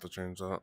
to change that.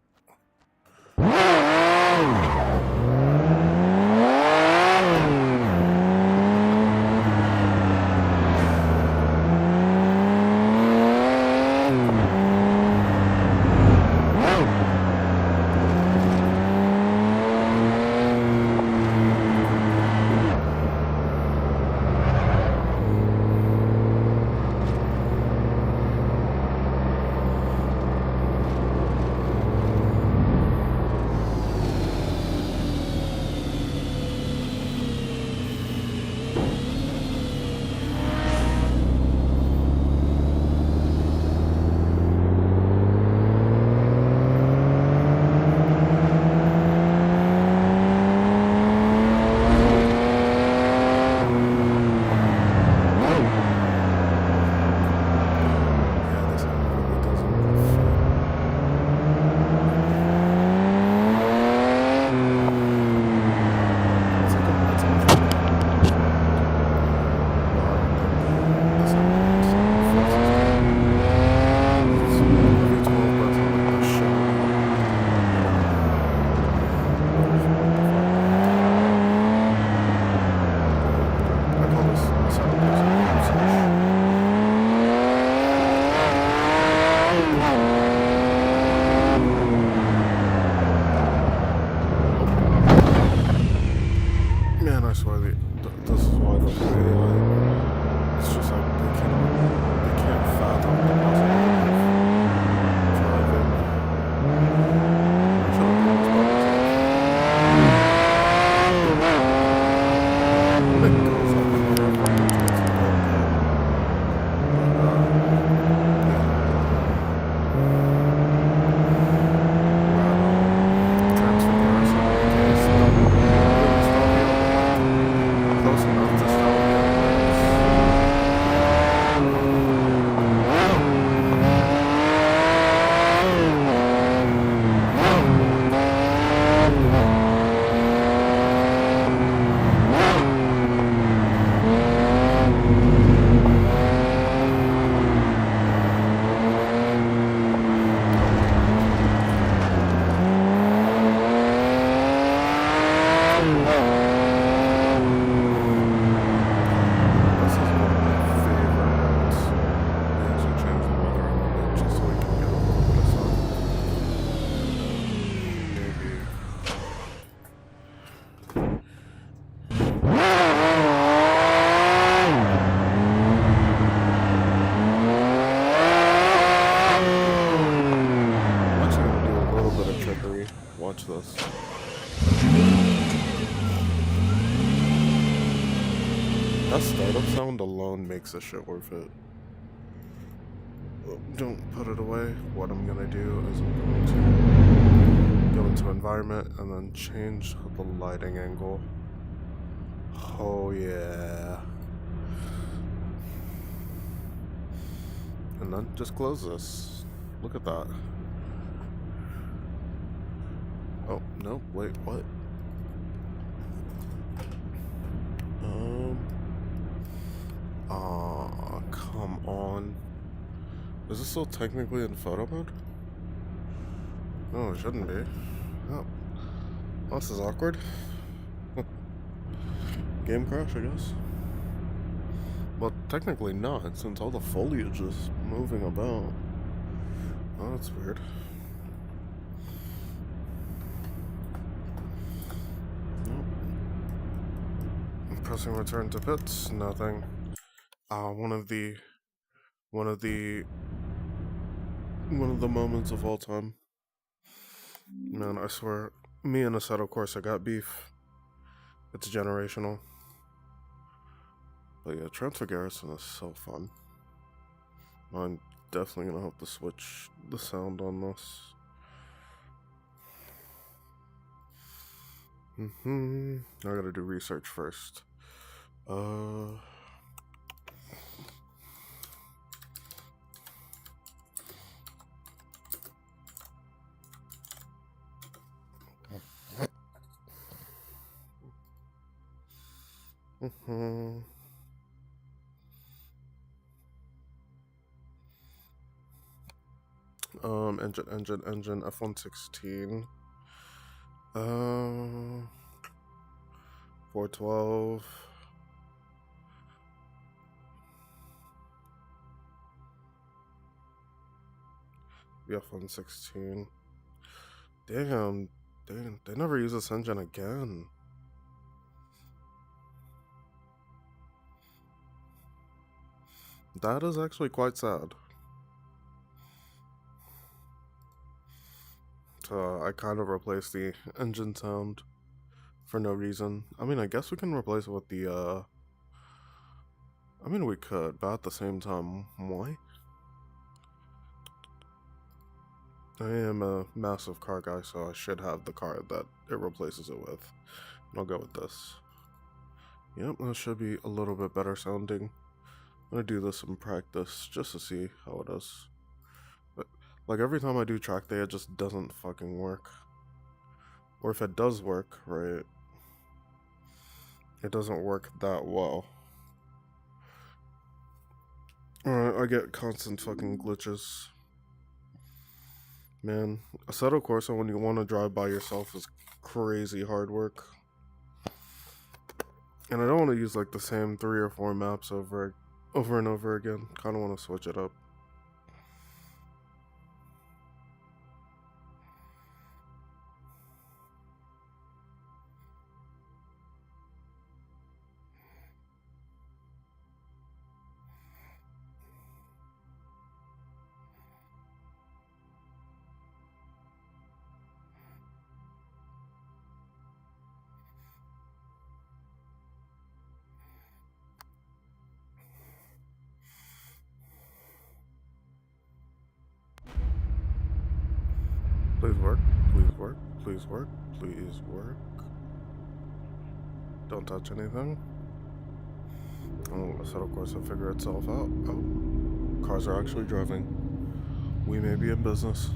Man, I swear, this is why the AI. It's just like they can't fathom the possibility of driving. Shut up, it's it goes up and whatever, and it's close enough to stop watch this. That startup sound alone makes this shit worth it. Don't put it away. What I'm gonna do is I'm going to go into environment and then change the lighting angle. Oh yeah. And then just close this. Look at that. Oh, no, wait, what? Come on. Is this still technically in photo mode? No, it shouldn't be. Oh. This is awkward. Game crash, I guess. Well, technically not, since all the foliage is moving about. Oh, that's weird. Nope. I'm pressing return to pits, nothing. One of the moments of all time. Man, I swear, me and JAssetto corsa got beef. It's generational. But yeah, Transfer Garrison is so fun. I'm definitely gonna have to switch the sound on this. I gotta do research first. Engine, F-116. 412. The F-116. Damn, they never use this engine again. That is actually quite sad. So I kind of replaced the engine sound for no reason. I mean, I guess we can replace it with the, I mean, we could, but at the same time, why? I am a massive car guy, so I should have the car that it replaces it with. And I'll go with this. Yep, that should be a little bit better sounding. I'm gonna do this in practice just to see how it is. But, like, every time I do track day, it just doesn't fucking work. Or if it does work, right, it doesn't work that well. I get constant fucking glitches. Man, Assetto Corsa when you want to drive by yourself is crazy hard work. And I don't want to use like the same 3 or 4 maps over and over again. Kind of want to switch it up. Please work, please work, please work, please work. Don't touch anything. Oh, Assetto Corsa figure itself out. Oh, cars are actually driving. We may be in business.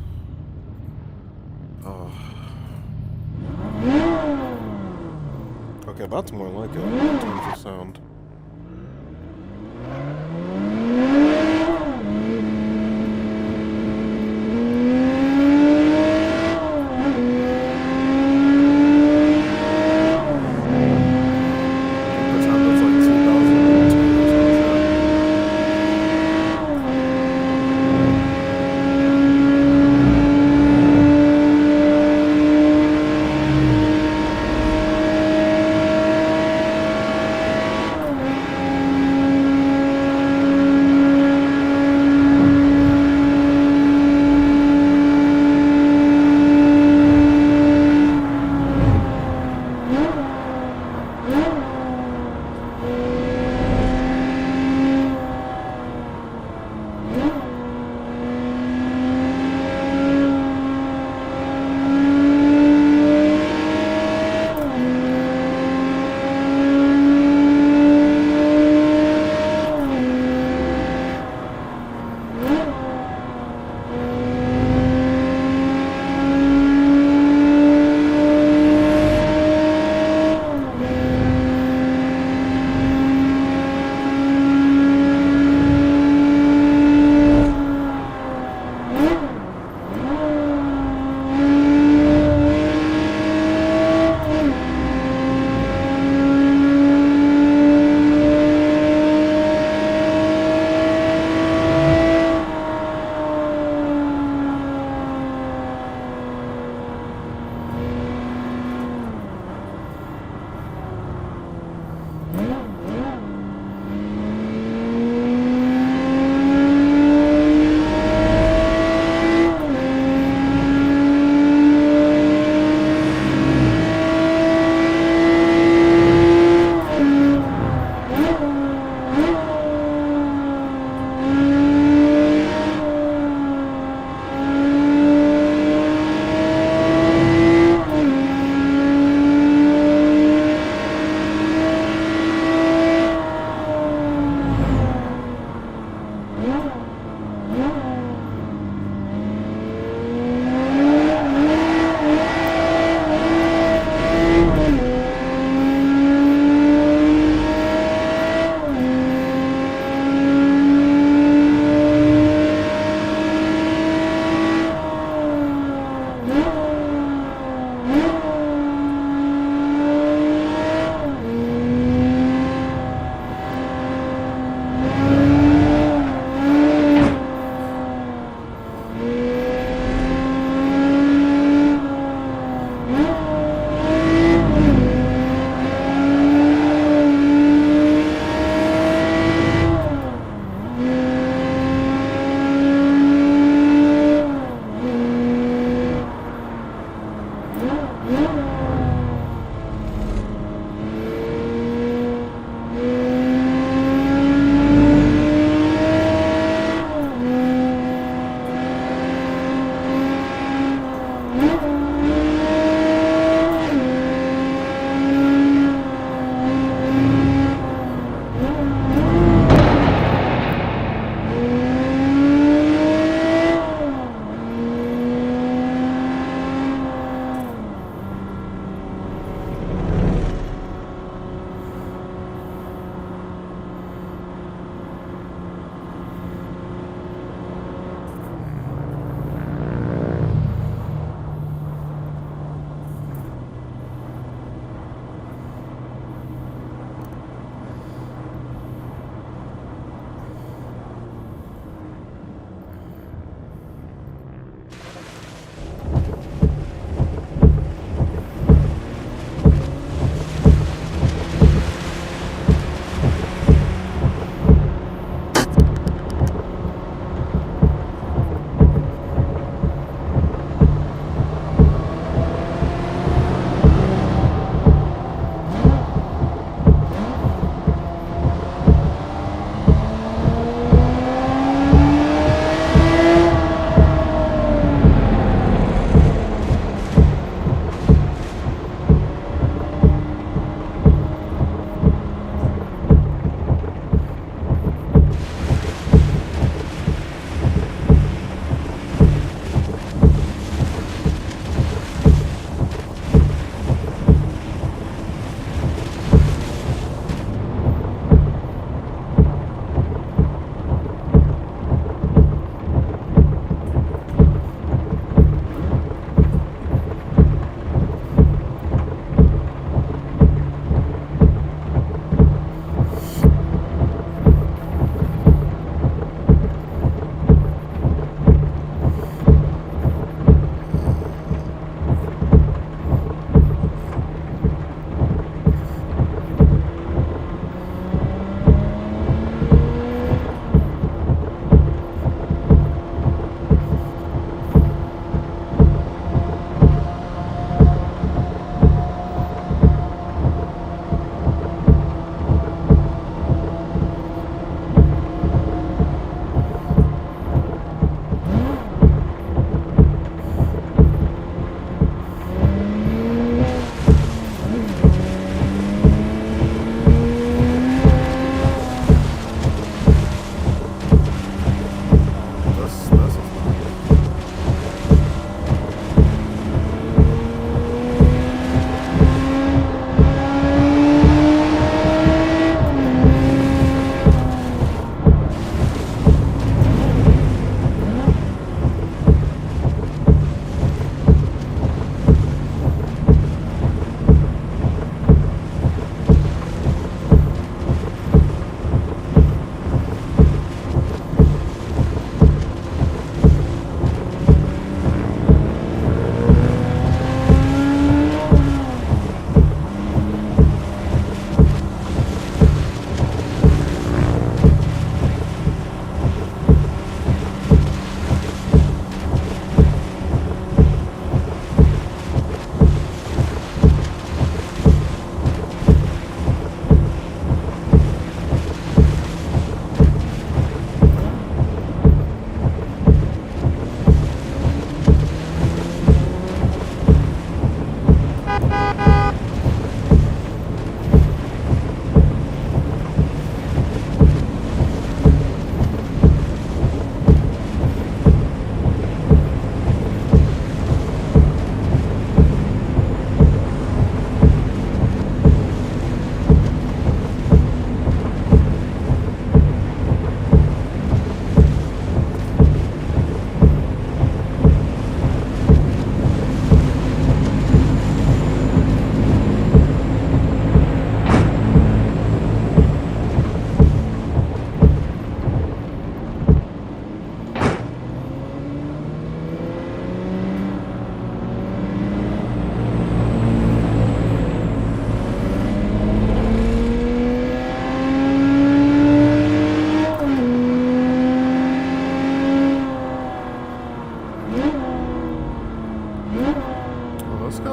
Okay, that's more like it in terms of sound.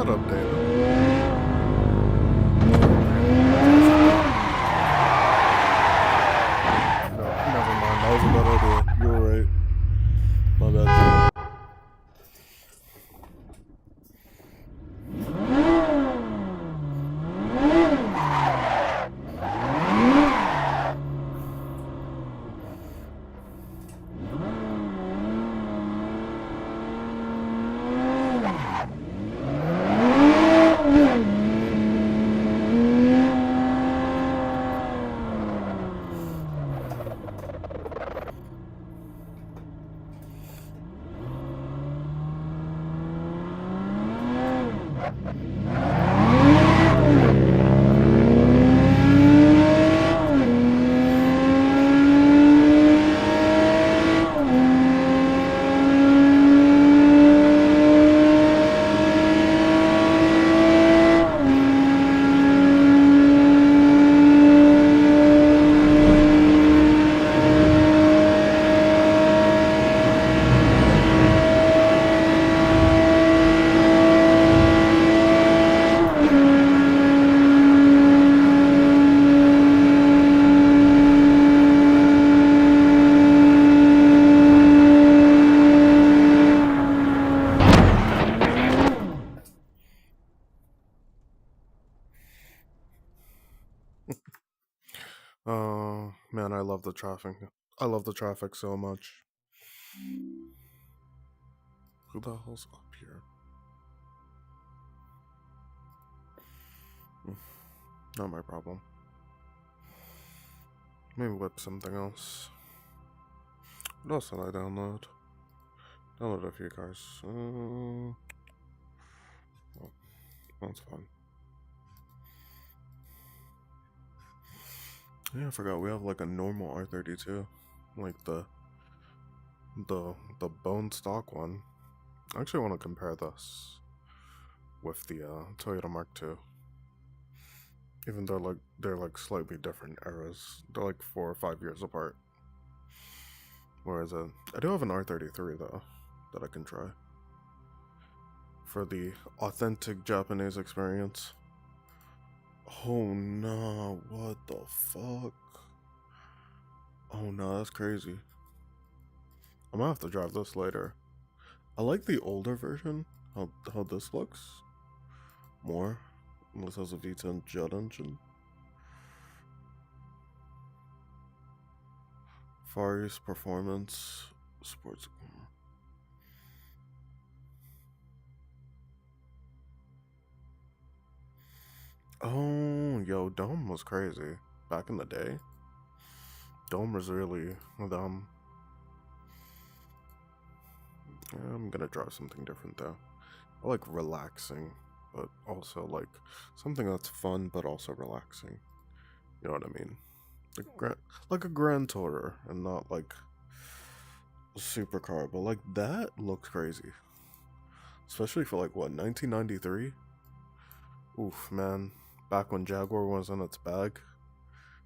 not updated. No, never mind. That was a bad idea. You were right. My bad. Oh man, I love the traffic. I love the traffic so much. Who the hell's up here? Not my problem. Maybe whip something else. What else did I download? Download a few cars. Well, that's fine. Yeah, I forgot we have like a normal R32, like the bone stock one. I actually want to compare this with the Toyota Mark II. Even though they're like slightly different eras, they're like 4 or 5 years apart. Whereas I do have an R33 though that I can try for the authentic Japanese experience. Oh no, what the fuck? Oh no, that's crazy. I'm gonna have to drive this later. I like the older version, how this looks more. This has a V10 jet engine. Far East Performance Sports. Oh, yo, Dome was crazy back in the day. Dome was really dumb. Yeah, I'm gonna drive something different though. I like relaxing, but also like something that's fun but also relaxing. You know what I mean? Like a Grand Tourer, and not like a supercar, but like that looks crazy. Especially for like what, 1993? Oof, man. Back when Jaguar was in its bag.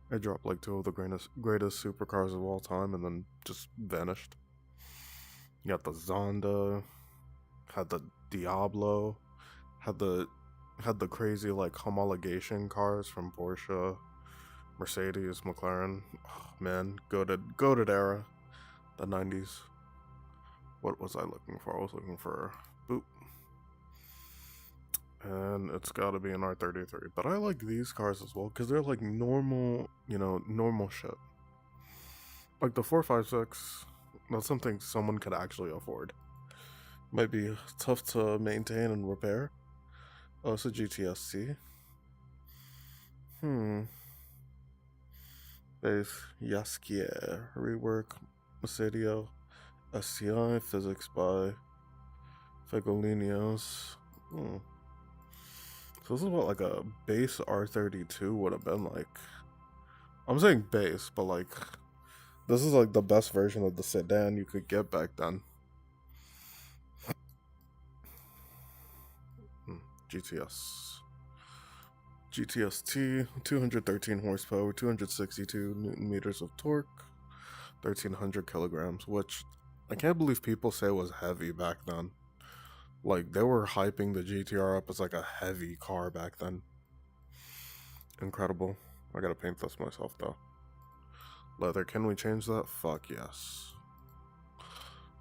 It dropped like two of the greatest supercars of all time and then just vanished. You got the Zonda, had the Diablo, had the crazy like homologation cars from Porsche, Mercedes, McLaren. Oh, man, goated era, the 90s. What was I looking for? I was looking for boop. And it's gotta be an R33. But I like these cars as well because they're like normal, normal shit. Like the 456, that's something someone could actually afford. Might be tough to maintain and repair. Oh, it's a GTSC. Base Yaskier rework Mercedes SCI physics by Fegolinios. So this is what like a base R32 would have been like. I'm saying base, but like this is like the best version of the sedan you could get back then. GTST, 213 horsepower, 262 newton meters of torque, 1,300 kilograms, which I can't believe people say was heavy back then. Like, they were hyping the GTR up as like a heavy car back then. Incredible. I gotta paint this myself though. Leather, can we change that? Fuck yes.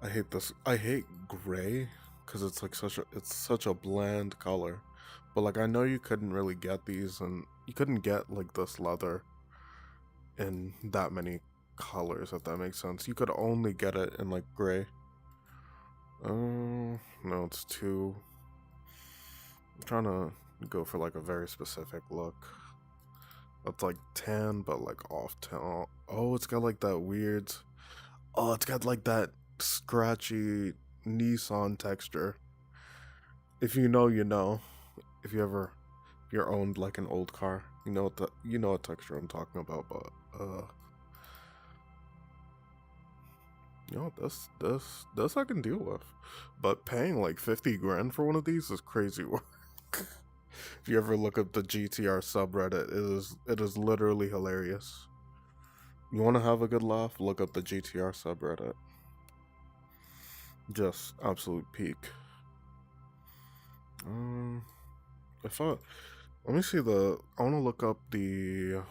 I hate this. I hate gray because it's like such a bland color. But like, I know you couldn't really get these, and you couldn't get like this leather in that many colors, if that makes sense. You could only get it in like gray. Oh no, it's too. I'm trying to go for like a very specific look. That's like tan, but like off tan. Oh, it's got like that weird. Oh, it's got like that scratchy Nissan texture. If you know, you know. If you're owned like an old car, you know what texture I'm talking about. But this I can deal with. But paying like 50 grand for one of these is crazy work. If you ever look up the GTR subreddit, it is literally hilarious. You want to have a good laugh? Look up the GTR subreddit. Just absolute peak. Let me see the. I want to look up the.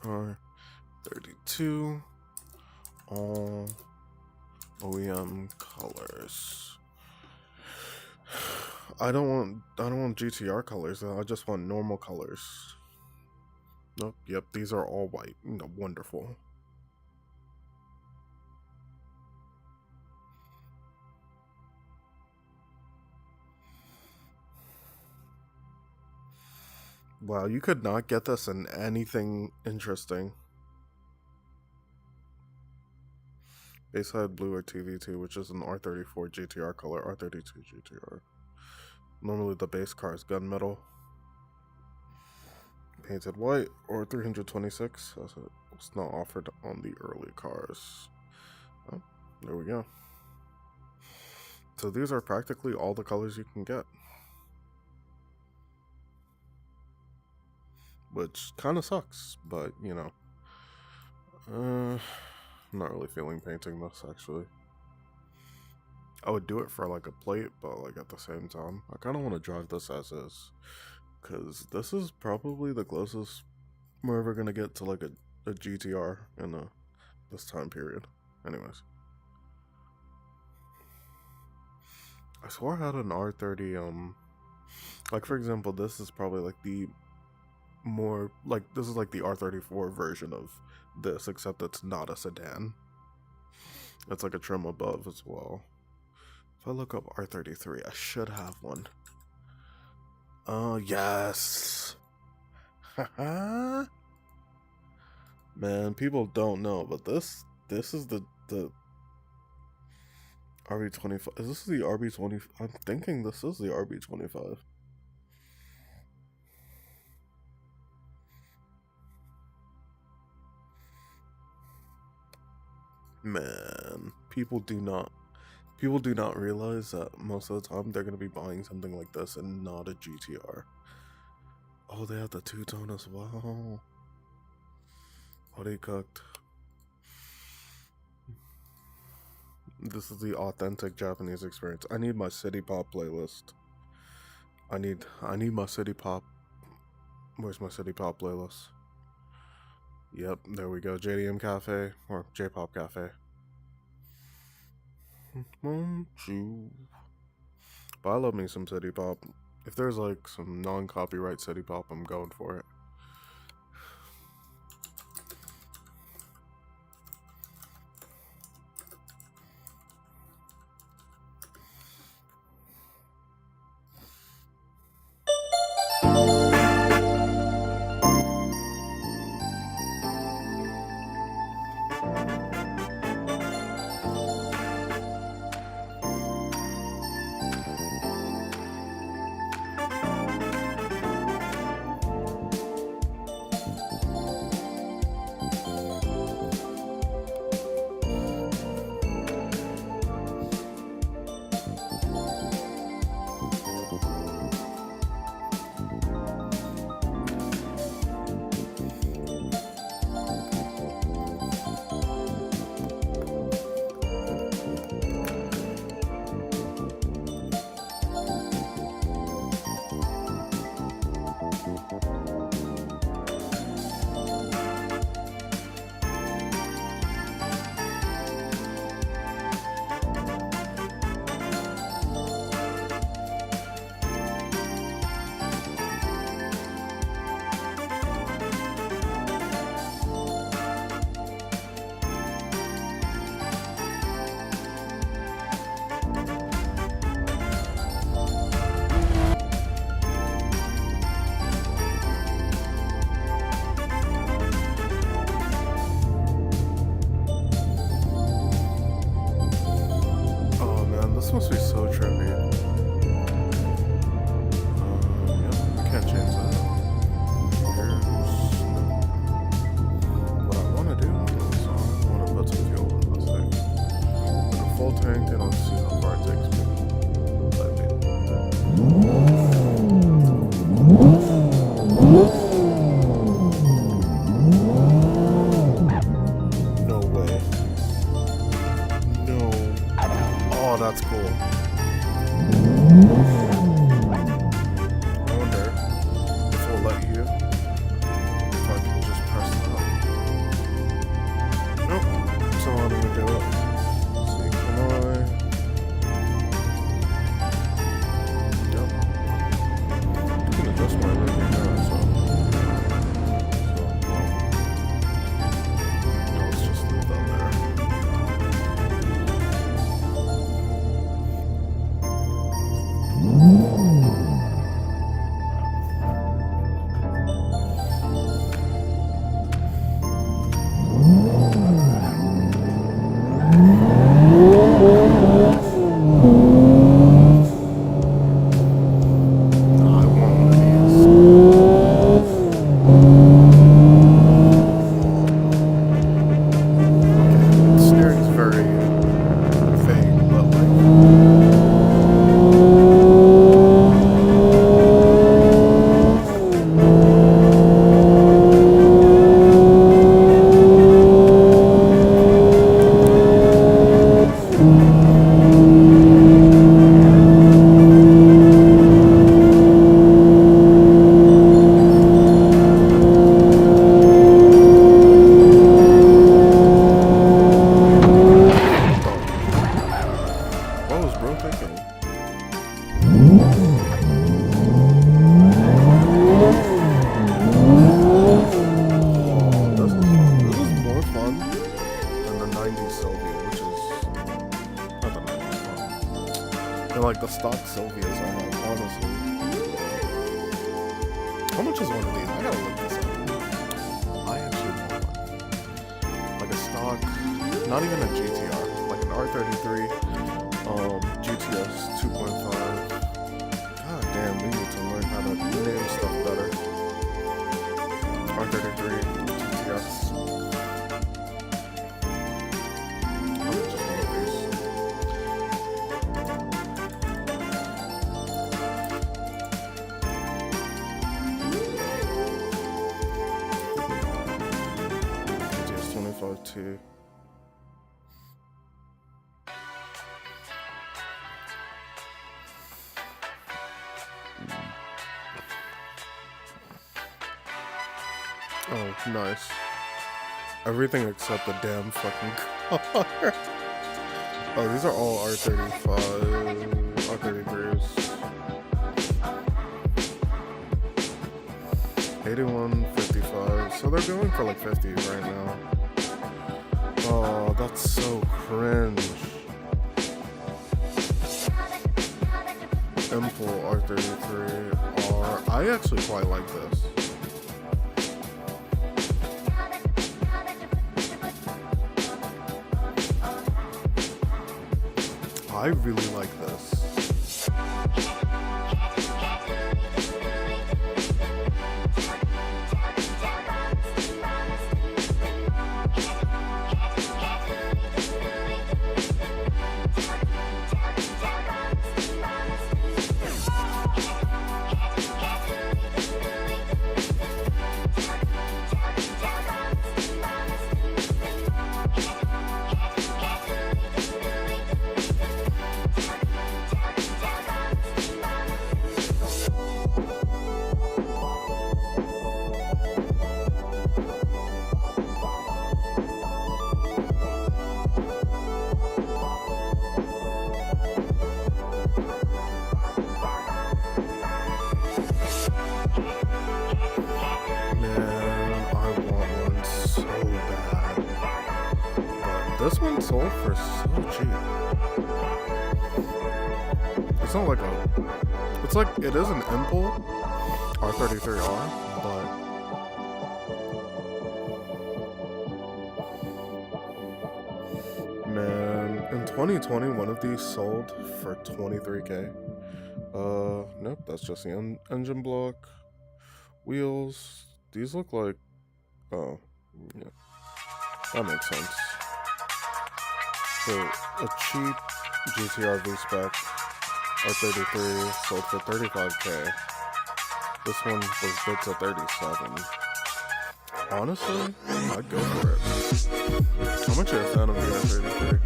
R32 all OEM colors. I don't want GTR colors though. I just want normal colors. Nope. Yep. These are all white. Wonderful. Wow, you could not get this in anything interesting. Bayside Blue or TV2, which is an R34 GTR color, R32 GTR. Normally the base car is gunmetal. Painted white or 326, as it's not offered on the early cars. Oh, there we go. So these are practically all the colors you can get. Which kind of sucks, but you know. I'm not really feeling painting this actually. I would do it for like a plate, but like at the same time, I kind of want to drive this as is. Because this is probably the closest we're ever going to get to like a GTR in this time period. Anyways. I swore I had an R30, like for example, this is probably like the more, like this is like the R34 version of this, except it's not a sedan. It's like a trim above as well. If I look up R33, I should have one. Oh, yes. Haha. Man, people don't know, but this is the RB25. Is this the RB20? I'm thinking this is the RB25. Man, people do not realize that most of the time they're going to be buying something like this and not a GTR. Oh, they have the two-tone as well. Already cooked. This is the authentic Japanese experience. I need my city pop playlist. I need my city pop. Where's my city pop playlist? Yep, there we go. JDM Cafe or J-Pop Cafe. But I love me some city pop. If there's like some non-copyright city pop, I'm going for it. stock Sylvias I have, honestly. How much is one of these? I gotta look this up. I actually want one. Like a stock, not even a GTR, like an R33, GTS 2.5. God damn, we need to learn how to name stuff better. R33, GTS. Too. Oh, nice. Everything except the damn fucking car. Oh, these are all R35, R33s. 81, 55. So they're going for like 50 right now. Oh, that's so cringe. M4 R33R. I actually quite like this. I really like this. This one sold for so cheap. It's not like a... It's like, it is an Impel R33R, but... Man, in 2020, one of these sold for $23K. Nope, that's just the engine block. Wheels. These look like... Oh, yeah. That makes sense. So, a cheap GTR V-Spec R33 sold for $35K. This one was bid to $37. Honestly, I'd go for it. How much are you a fan of the R33?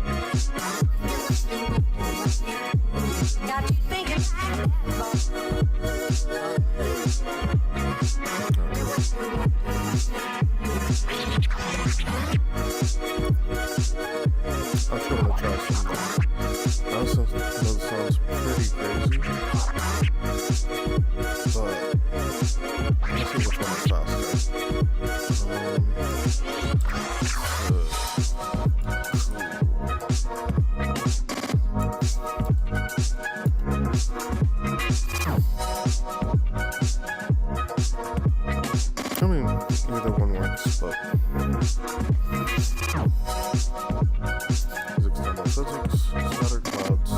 I actually want to try some. That sounds pretty crazy. But let's see which one is faster. I mean, either one works, but physics, scattered clouds,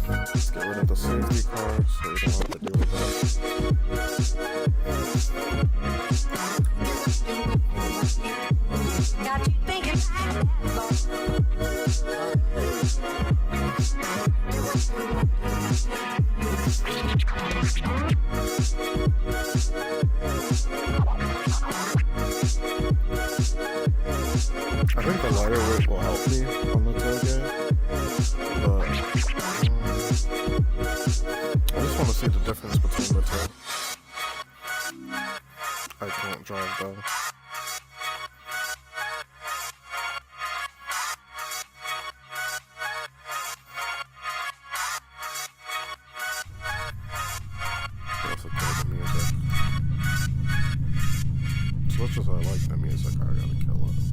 let's get rid of the safety car so we don't have to deal with that. I think the lighter weight will help me on the tailgate, but I just want to see the difference between the two. I can't drive though. That's a good music. As much as I like the music, I gotta kill it.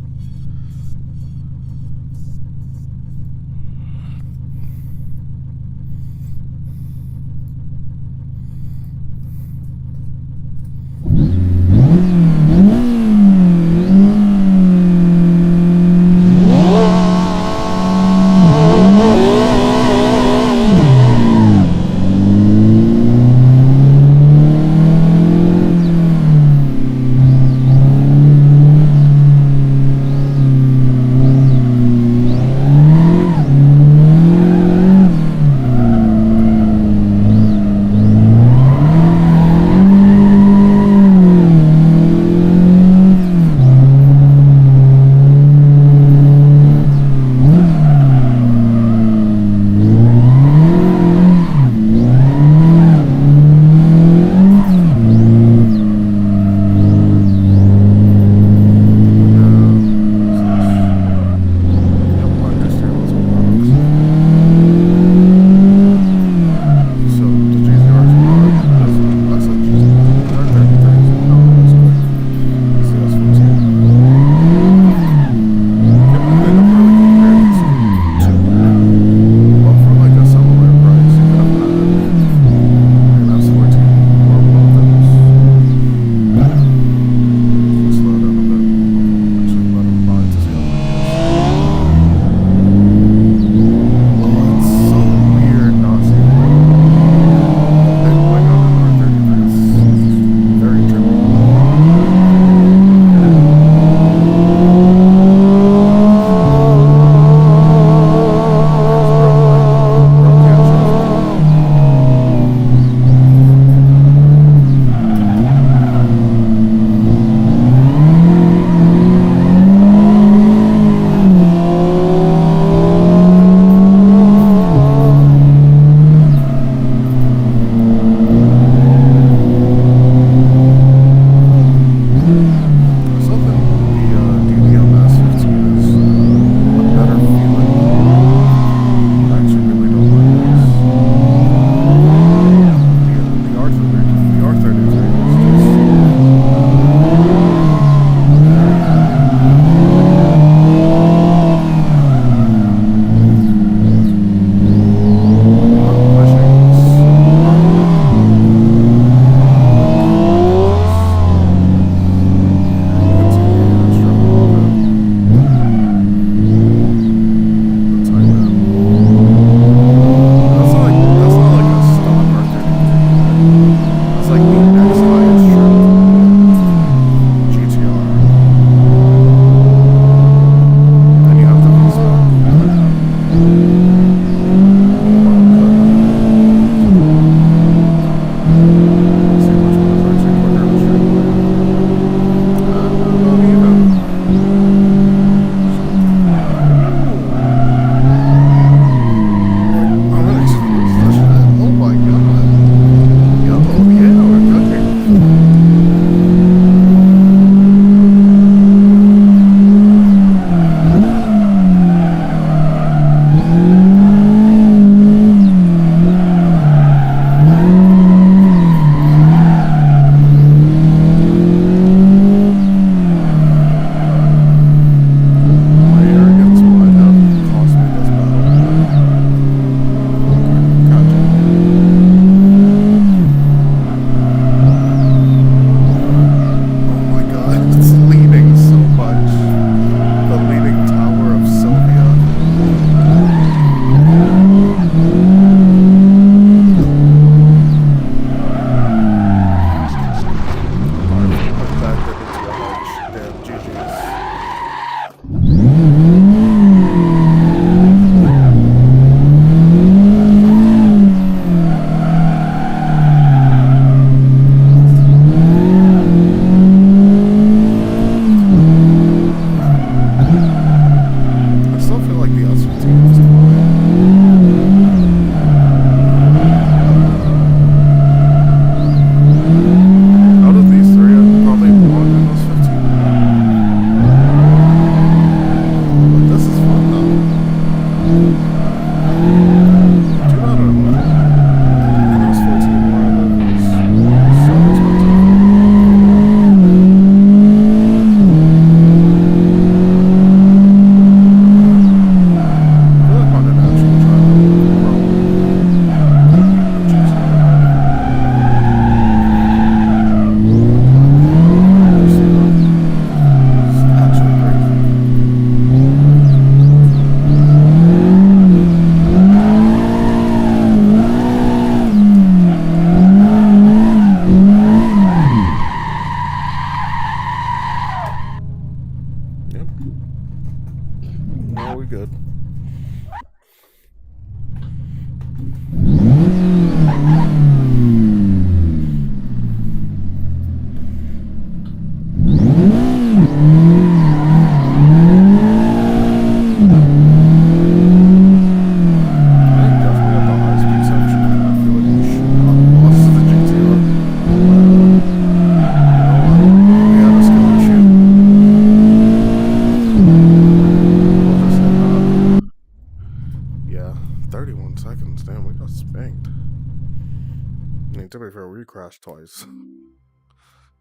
I mean, to be fair, we crashed twice.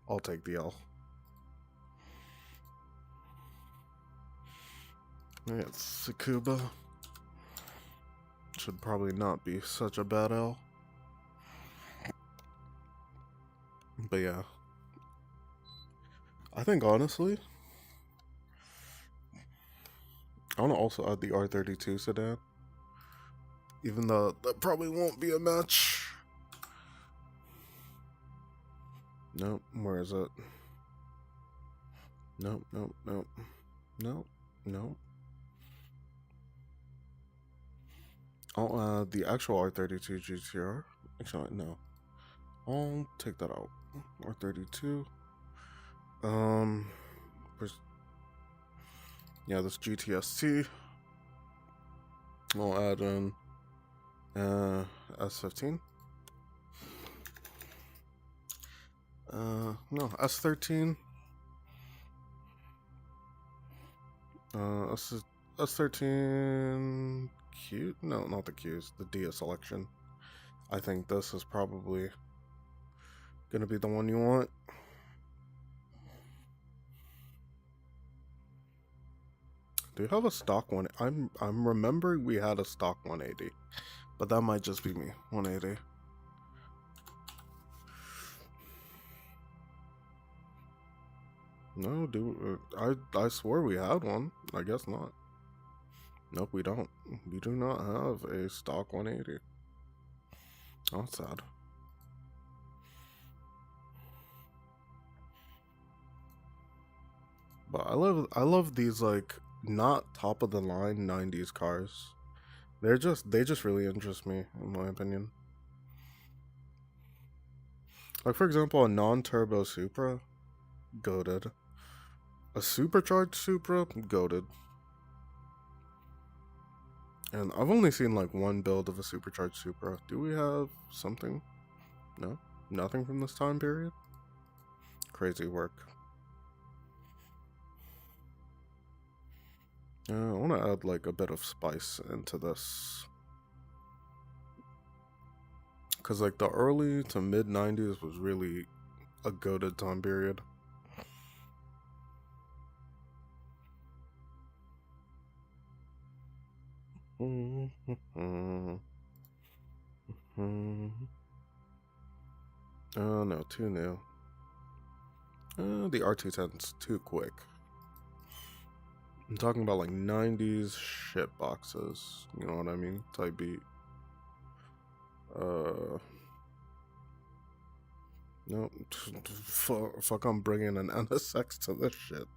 I'll take the L. Yeah, it's Tsukuba. Should probably not be such a bad L. But yeah. I think honestly, I want to also add the R32 sedan. Even though that probably won't be a match. Nope, where is it? Nope, nope, nope. Nope, nope. I'll add the actual R32 GTR. Actually, no. I'll take that out. R32. Yeah, this GTST. I'll add in S15. No, S13. S13 Q? No, not the Qs. The DS selection. I think this is probably gonna be the one you want. Do you have a stock one? I'm remembering we had a stock 180, but that might just be me. 180. No, dude. I swear we had one. I guess not. Nope, we don't. We do not have a stock 180. Oh, that's sad. But I love these like not top of the line 90s cars. They just really interest me, in my opinion. Like for example, a non-turbo Supra, goated. A supercharged Supra, goated. And I've only seen like one build of a supercharged Supra. Do we have something? No? Nothing from this time period? Crazy work. I want to add like a bit of spice into this. Because like the early to mid 90s was really a goated time period. Oh no, too new. The R210's too quick. I'm talking about like 90s shit boxes. You know what I mean? Type beat. No, fuck, I'm bringing an NSX to this shit.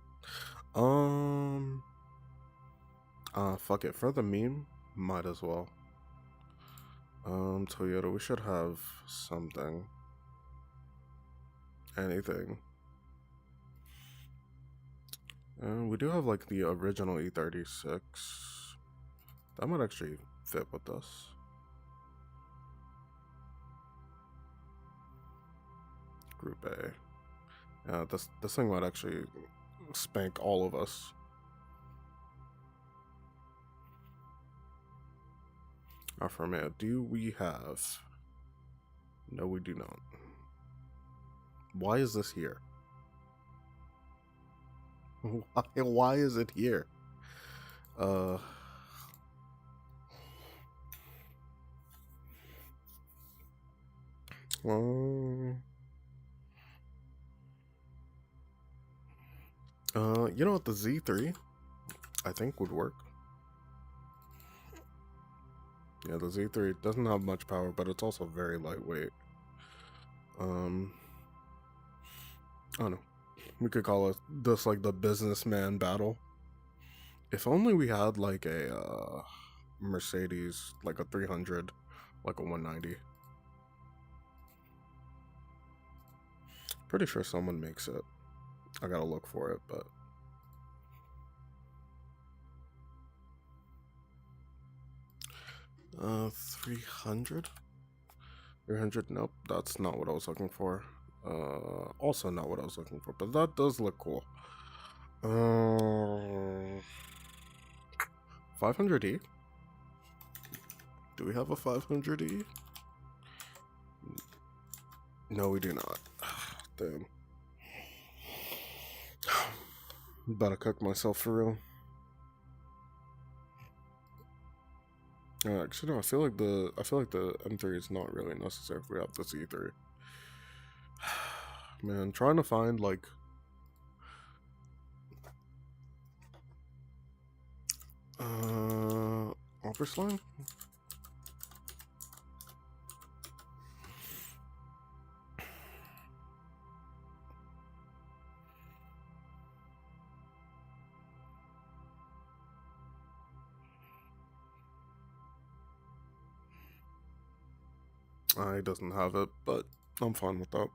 Fuck it. For the meme, might as well. Toyota, we should have something. Anything. We do have like the original E36. That might actually fit with us. Group A. Yeah, this thing might actually spank all of us. Alfa Romeo, do we have? No, we do not. Why is this here? Why is it here? You know what, the Z3 I think would work. Yeah, the Z3 doesn't have much power, but it's also very lightweight. I don't know. We could call it this like the businessman battle. If only we had like a Mercedes, like a 300, like a 190. Pretty sure someone makes it. I gotta look for it, but 300? 300? Nope, that's not what I was looking for. Also not what I was looking for, but that does look cool. 500E? Do we have a 500E? No, we do not. Damn. I'm about to cook myself for real. Actually, no. I feel like the M3 is not really necessary if we have this E3. Man, trying to find like office line. He doesn't have it, but I'm fine with that.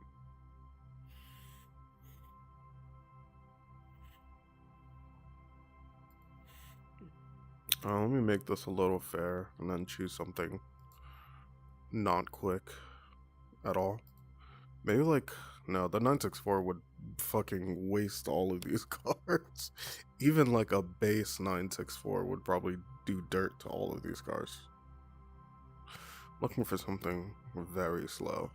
Let me make this a little fair and then choose something not quick at all. Maybe like, no, the 964 would fucking waste all of these cars. Even like a base 964 would probably do dirt to all of these cars. Looking for something very slow.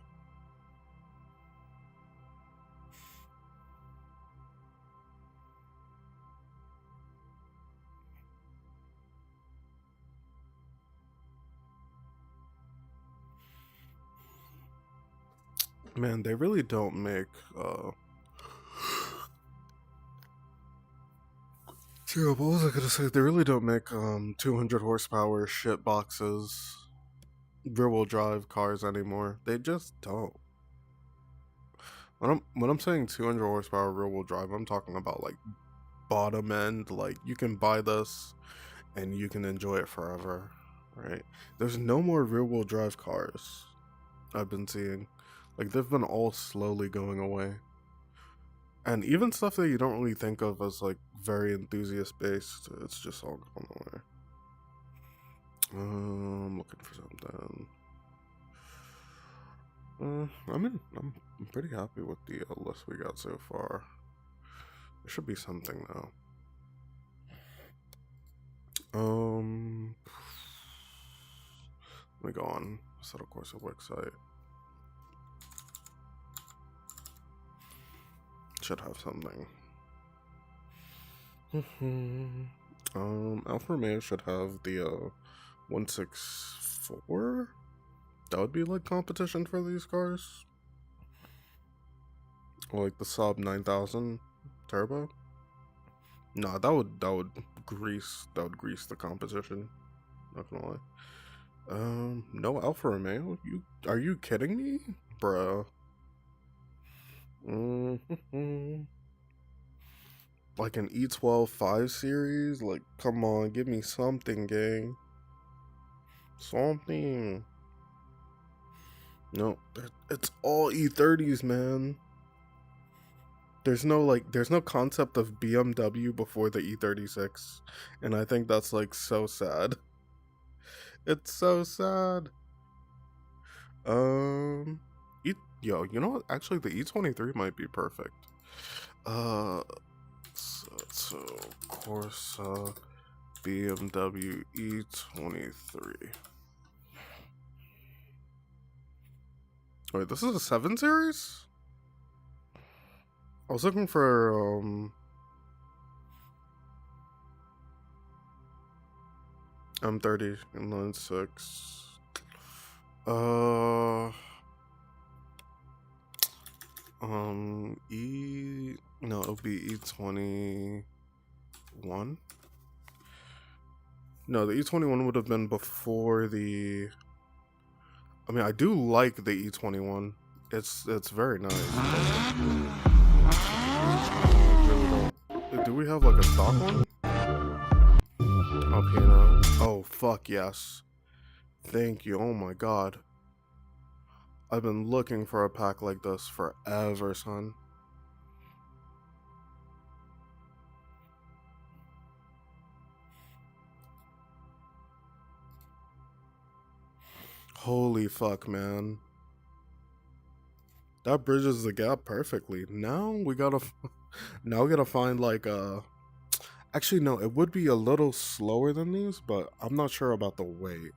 Man, they really don't make what was I gonna say? They really don't make 200 horsepower shit boxes, rear wheel drive cars anymore. They just don't. When I'm saying 200 horsepower rear wheel drive, I'm talking about like bottom end. Like you can buy this and you can enjoy it forever, right? There's no more rear wheel drive cars I've been seeing. Like they've been all slowly going away. And even stuff that you don't really think of as like very enthusiast based, it's just all gone away. I'm looking for something. I'm pretty happy with the list we got so far. There should be something now. Let me go on JAssetto Corsa website. Should have something. Alfa Romeo should have the 164. That would be like competition for these cars. Or like the Saab 9000 turbo. Nah, that would grease the competition. Not gonna lie. No Alfa Romeo? Are you kidding me? Bruh. Like an E12 5 series? Like, come on, give me something, gang. Something. No, it's all E30s, man. There's no concept of BMW before the E36, and I think that's like so sad. It's so sad. Yo, you know what? Actually, the E23 might be perfect. So Corsa BMW E23. Wait, this is a 7 series? I was looking for M30 inline 6. No, it'll be E21. No, the E21 would have been before the. I mean, I do like the E21. It's very nice. Do we have like a stock one? Alpina. Oh fuck yes. Thank you. Oh my god. I've been looking for a pack like this forever, son. Holy fuck, man. That bridges the gap perfectly. Now we gotta find like actually no, it would be a little slower than these, but I'm not sure about the weight.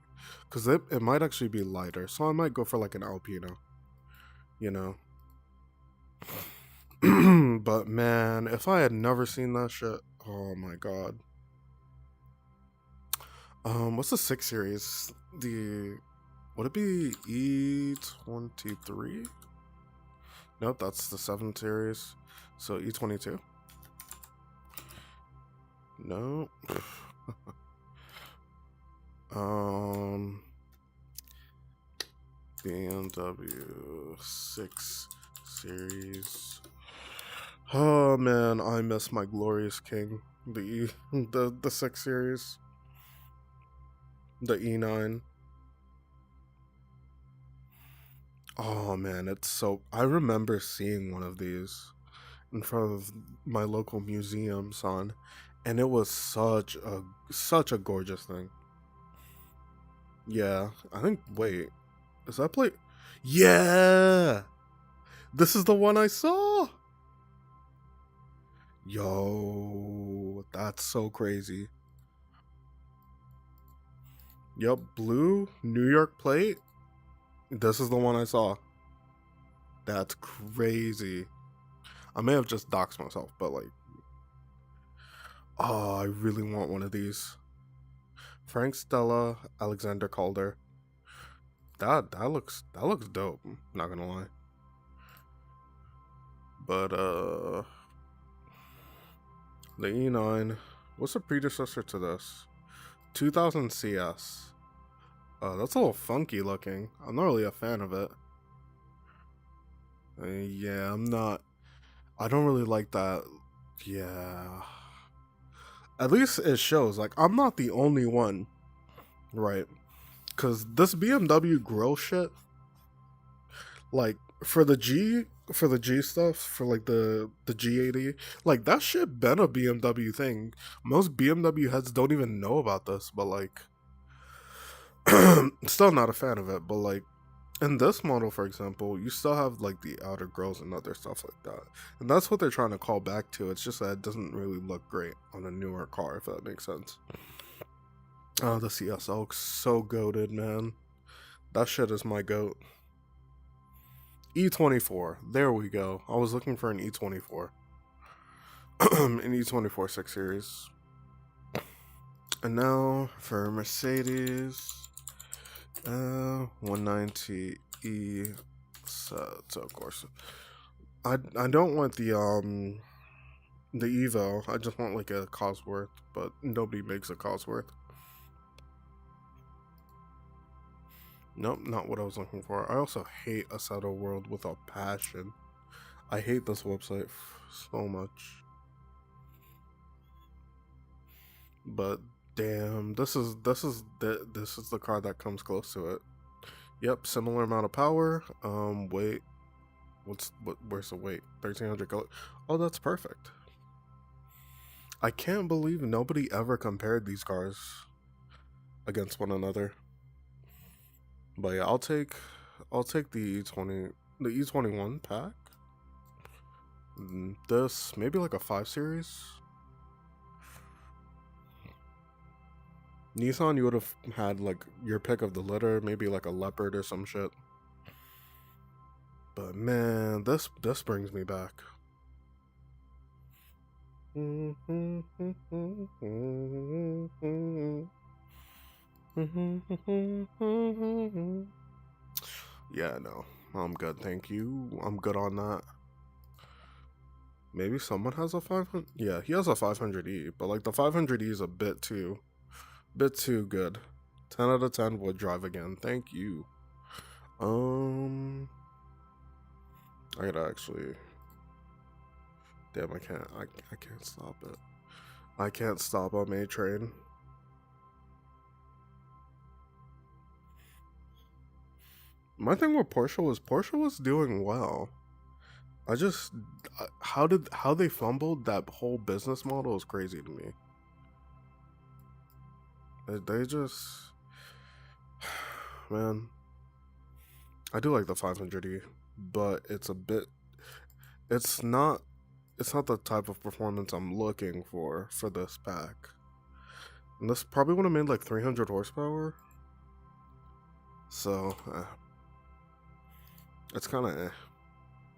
Cause it might actually be lighter. So I might go for like an Alpina. you know. But man, if I had never seen that shit, oh my god. What's the 6 series? Would it be E23? Nope, that's the 7 series. So E22? No. BMW 6 series. Oh man, I miss my glorious king. The 6 series. The E9. Oh man, it's so. I remember seeing one of these in front of my local museum, son, and it was such a gorgeous thing. Yeah, I think. Wait, is that plate? Yeah, this is the one I saw. Yo, that's so crazy. Yep, blue New York plate. This is the one I saw. That's crazy. I may have just doxed myself, but like, oh, I really want one of these. Frank Stella, Alexander Calder. That looks dope. Not gonna lie. But the E9. What's the predecessor to this? 2000 CS. That's a little funky looking. I'm not really a fan of it. Yeah, I'm not. I don't really like that. Yeah. At least it shows. Like, I'm not the only one. Right. Because this BMW grill shit, like, for the G stuff, for like the G80, like that shit been a BMW thing. Most BMW heads don't even know about this, but like, still not a fan of it. But like, in this model, for example, you still have like the outer grills and other stuff like that, and that's what they're trying to call back to. It's just that it doesn't really look great on a newer car, if that makes sense. Oh, the CSL looks so goated, man. That shit is my goat. E24. There we go. I was looking for an E24. An E24 6 Series. And now for Mercedes. 190 Setto Corsa. I don't want the Evo. I just want like a Cosworth, but nobody makes a Cosworth. Nope, not what I was looking for. I also hate Assetto World with a passion. I hate this website so much. But damn, this is the car that comes close to it. Yep, similar amount of power. Weight. Where's the weight? 1300 kilo. Oh, that's perfect. I can't believe nobody ever compared these cars against one another. But yeah, I'll take the E21 pack. This maybe like a 5 series. Nissan, you would have had like your pick of the litter, maybe like a Leopard or some shit. But man, this brings me back. Yeah, no, I'm good, thank you. I'm good on that. Maybe someone has a 500. Yeah, he has a 500e, but like the 500e is a bit too good. 10 out of 10 would drive again. Thank you. I gotta actually. Damn, I can't stop it. I can't stop on A Train. My thing with Porsche was doing well. I just how they fumbled that whole business model is crazy to me. They just man, I do like the 500e, but it's not the type of performance I'm looking for this pack. And this probably would have made like 300 horsepower. So, it's kind of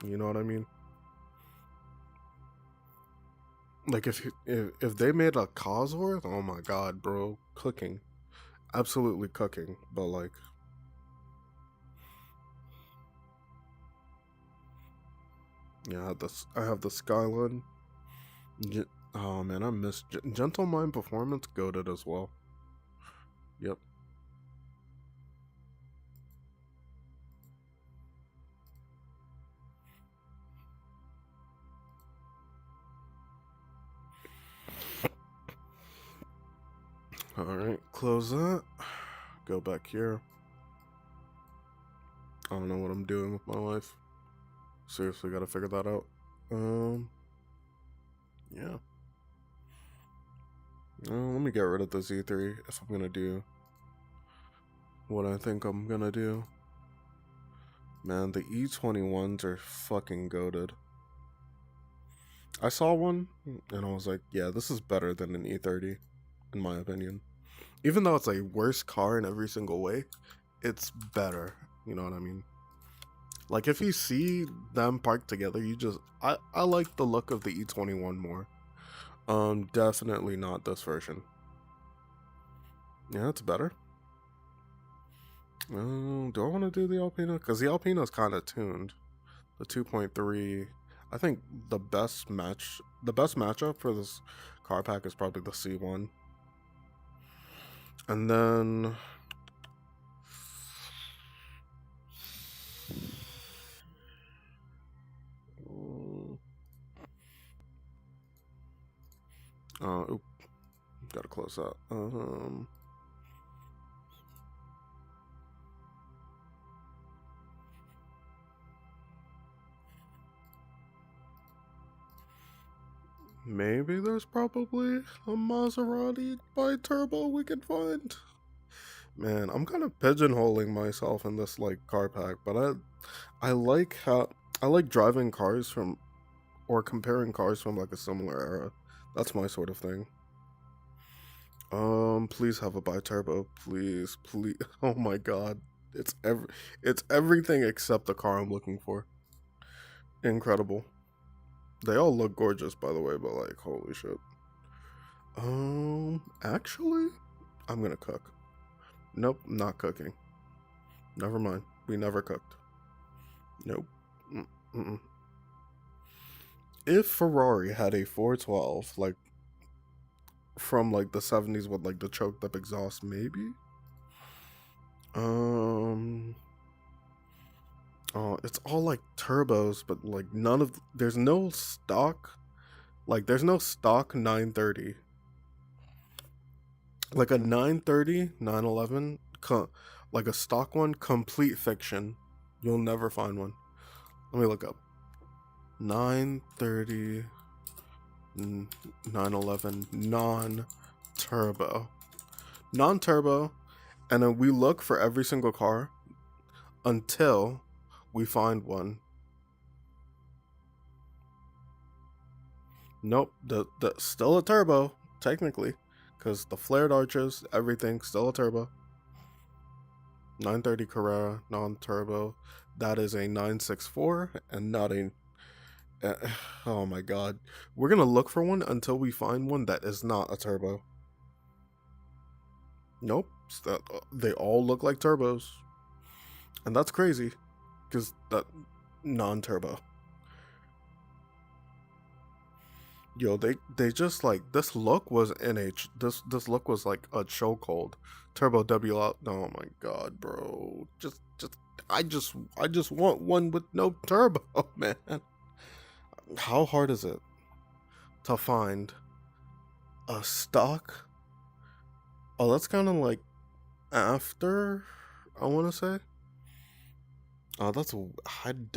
You know what I mean? Like if they made a Cosworth, oh my god, bro, cooking, absolutely cooking. But like, yeah, I have the Skyline. Oh man, I miss Gentle Mind Performance, goated as well. Yep. All right, close that. Go back here. I don't know what I'm doing with my life. Seriously, gotta figure that out. Yeah. Let me get rid of the Z3 if I'm gonna do what I think I'm gonna do. Man, the E21s are fucking goated. I saw one and I was like, yeah, this is better than an E30, in my opinion. Even though it's a worse car in every single way, it's better. You know what I mean? Like if you see them parked together, I like the look of the E21 more. Definitely not this version. Yeah, it's better. Do I want to do the Alpina? Because the Alpina is kind of tuned. The 2.3. I think the best matchup for this car pack is probably the C1. And then oop, gotta close that. Maybe there's probably a Maserati bi-turbo we could find. Man, I'm kind of pigeonholing myself in this like car pack, but I like driving cars from or comparing cars from like a similar era. That's my sort of thing. Please have a bi-turbo, please, please. Oh my god, it's everything except the car I'm looking for. Incredible. They all look gorgeous, by the way, but like, holy shit. Actually, I'm gonna cook. Nope, not cooking. Never mind. We never cooked. Nope. Mm-mm. If Ferrari had a 412, like from like the 70s with like the choked up exhaust, maybe. It's all like turbos, but like there's no stock. Like there's no stock 930. Like a 930, 911, like a stock one, complete fiction. You'll never find one. Let me look up. 930, 911, non-turbo. Non-turbo, and then we look for every single car until we find one. Nope, the still a turbo, technically, because the flared arches, everything, still a turbo. 930 Carrera, non-turbo. That is a 964 and not a... oh my god. We're going to look for one until we find one that is not a turbo. Nope. They all look like turbos. And that's crazy. Because that... non-turbo. Yo, they just like... This look was This look was like a chokehold. Turbo W out. Oh my god, bro. I just want one with no turbo, man. How hard is it to find a stock? Oh, that's kind of like after, I want to say. Oh, that's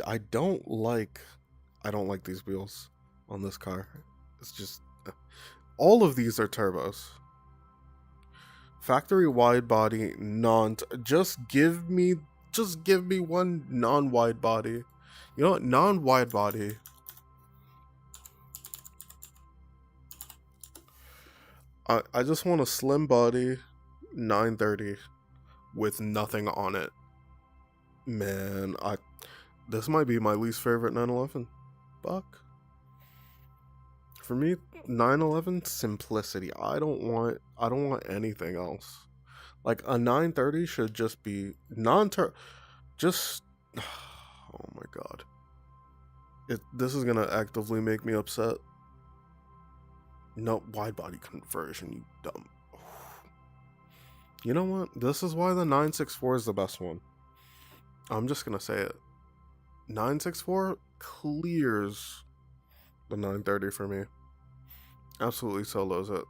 I don't like these wheels on this car. It's just all of these are turbos. Factory wide body just give me one non-wide body. You know what? Non-wide body. I just want a slim body 930 with nothing on it. Man, This might be my least favorite 911. Fuck. For me, 911 simplicity. I don't want anything else. Like a 930 should just be just oh my god. This is gonna actively make me upset. No, wide body conversion, you dumb. You know what? This is why the 964 is the best one. I'm just gonna say it. 964 clears the 930 for me. Absolutely solos it.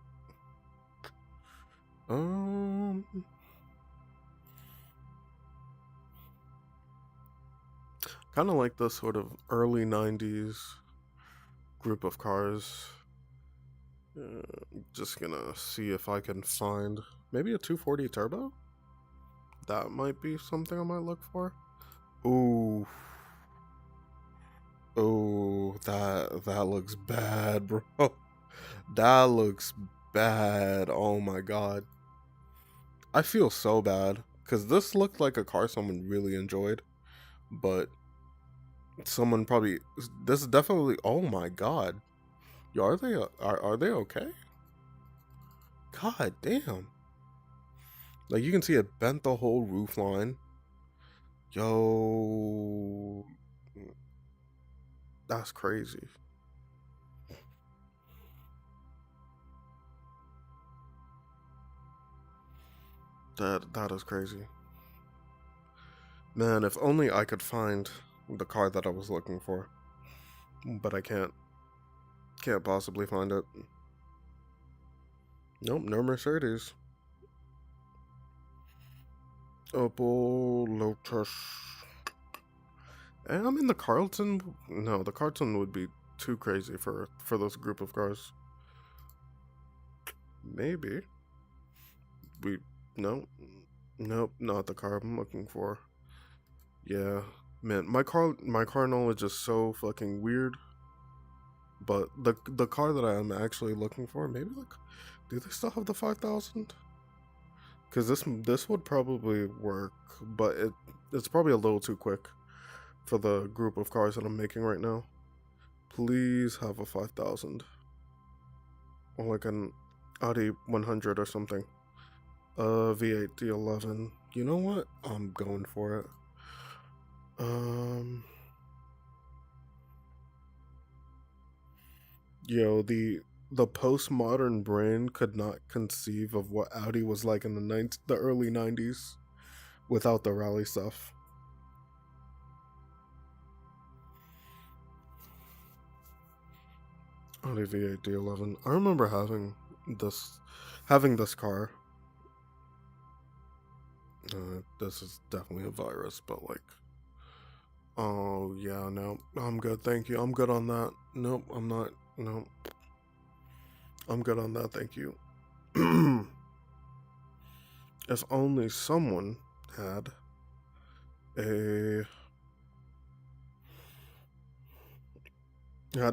Kind of like this sort of early 90s group of cars. Just gonna see if I can find maybe a 240 turbo. That might be something I might look for. Ooh. Oh, that looks bad, bro. That looks bad. Oh my god. I feel so bad because this looked like a car someone really enjoyed, but someone probably this is definitely. Oh my god. Yo, are they okay? God damn. Like you can see it bent the whole roof line. Yo, that's crazy. That is crazy. Man, if only I could find the car that I was looking for. But I can't. Can't possibly find it. Nope, no Mercedes. Opel, Lotus. And I'm in the Carlton. No, the Carlton would be too crazy for this group of cars. Maybe. Nope, not the car I'm looking for. Yeah, man, my car knowledge is so fucking weird. But the car that I am actually looking for, maybe like, do they still have the 5000? Because this would probably work, but it's probably a little too quick for the group of cars that I'm making right now. Please have a 5000 or like an Audi 100 or something. V8 D11. You know what? I'm going for it. Yo, the postmodern brain could not conceive of what Audi was like in the early 90s without the rally stuff. Audi V8 D11. I remember having this car. This is definitely a virus, but like, oh yeah, no, I'm good, thank you. I'm good on that. Nope, I'm not. Nope, I'm good on that, thank you. If only someone had an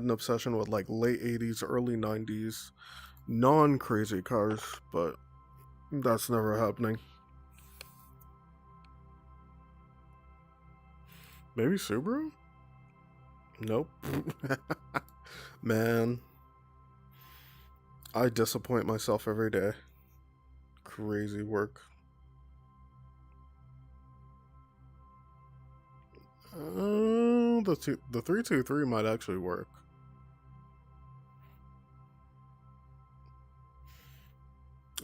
obsession with like late 80s, early 90s, non-crazy cars, but that's never happening. Maybe Subaru? Nope. Man, I disappoint myself every day. Crazy work. The 323 might actually work.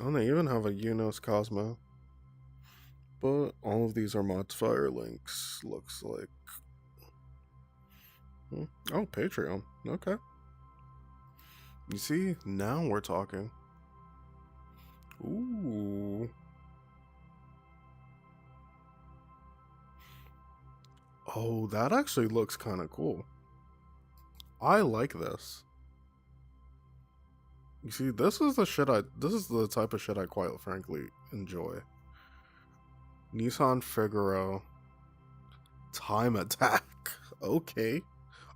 Oh, they even have a Unos Cosmo. But all of these are mods fire links, looks like. Oh, Patreon. Okay. You see, now we're talking. Ooh. Oh, that actually looks kind of cool. I like this. You see, this is the type of shit I quite frankly enjoy. Nissan Figaro. Time Attack. Okay.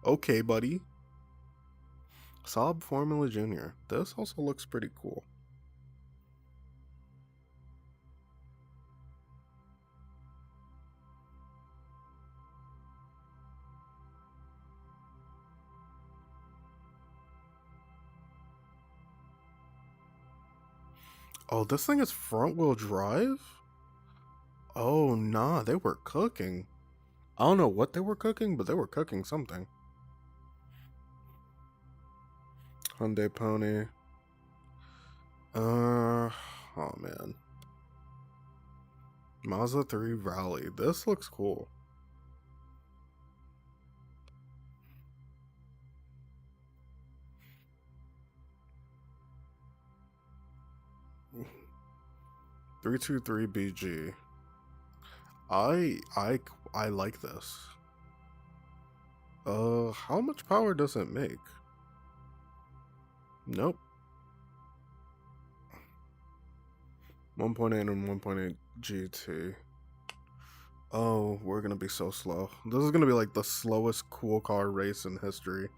Okay, buddy. Saab Formula Junior. This also looks pretty cool. Oh, this thing is front wheel drive? Oh, nah, they were cooking. I don't know what they were cooking, but they were cooking something. Hyundai Pony. Oh man. Mazda 3 Rally. This looks cool. Three two three BG. I I I like this. How much power does it make? Nope. 1.8 and 1.8 GT. Oh, we're gonna be so slow. This is gonna be like the slowest cool car race in history.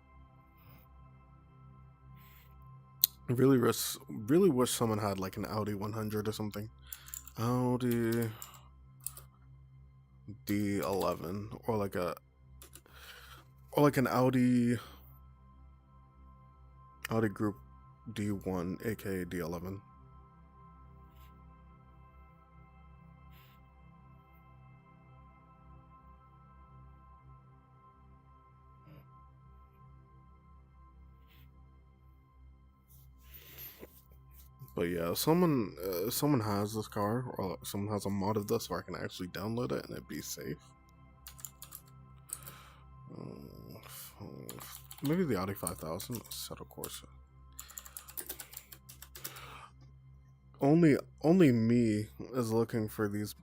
Really wish someone had like an Audi 100 or something. Audi D11 or like an Audi Group D1, aka D11. But yeah, someone has this car, or someone has a mod of this, where I can actually download it and it'd be safe. Maybe the Audi 5000, JAssetto Corsa. Only me is looking for these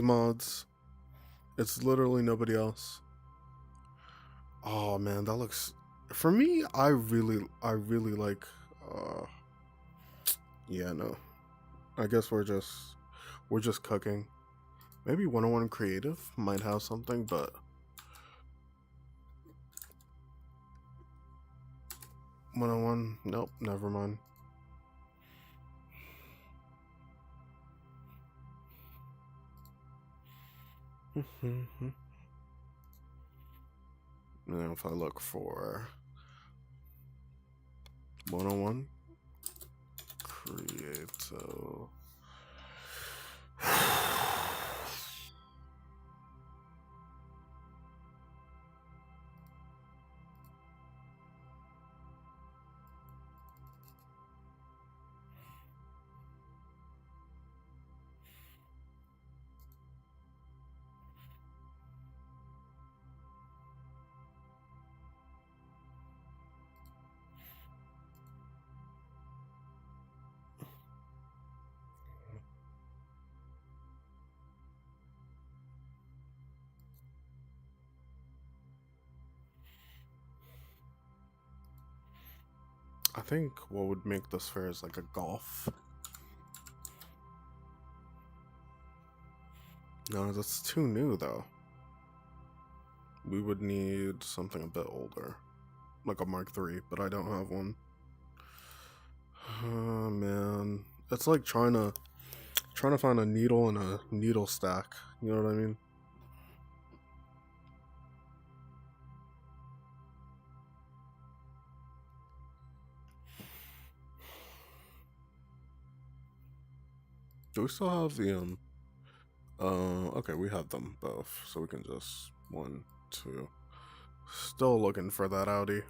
mods. It's literally nobody else. Oh man, that looks. For me, I really like. Yeah, no. I guess we're just cooking. Maybe 101 Creative might have something, but 101, nope, never mind. And if I look for 101 Creative. I think what would make this fair is like a golf. No, that's too new though. We would need something a bit older, like a Mark III, but I don't have one. Oh man, it's like trying to find a needle in a needle stack. You know what I mean? Do we still have the okay, we have them both, so we can just 1, 2. Still looking for that Audi.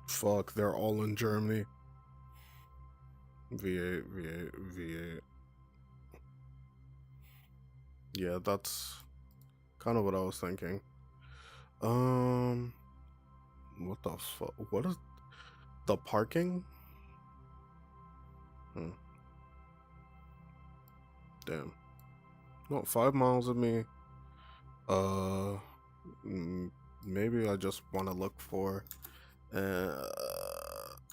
Fuck, they're all in Germany. V8, V8, V8. Yeah, that's kind of what I was thinking. What the fuck? What is the parking? Damn. No, 5 miles of me. Uh, maybe I just want to look for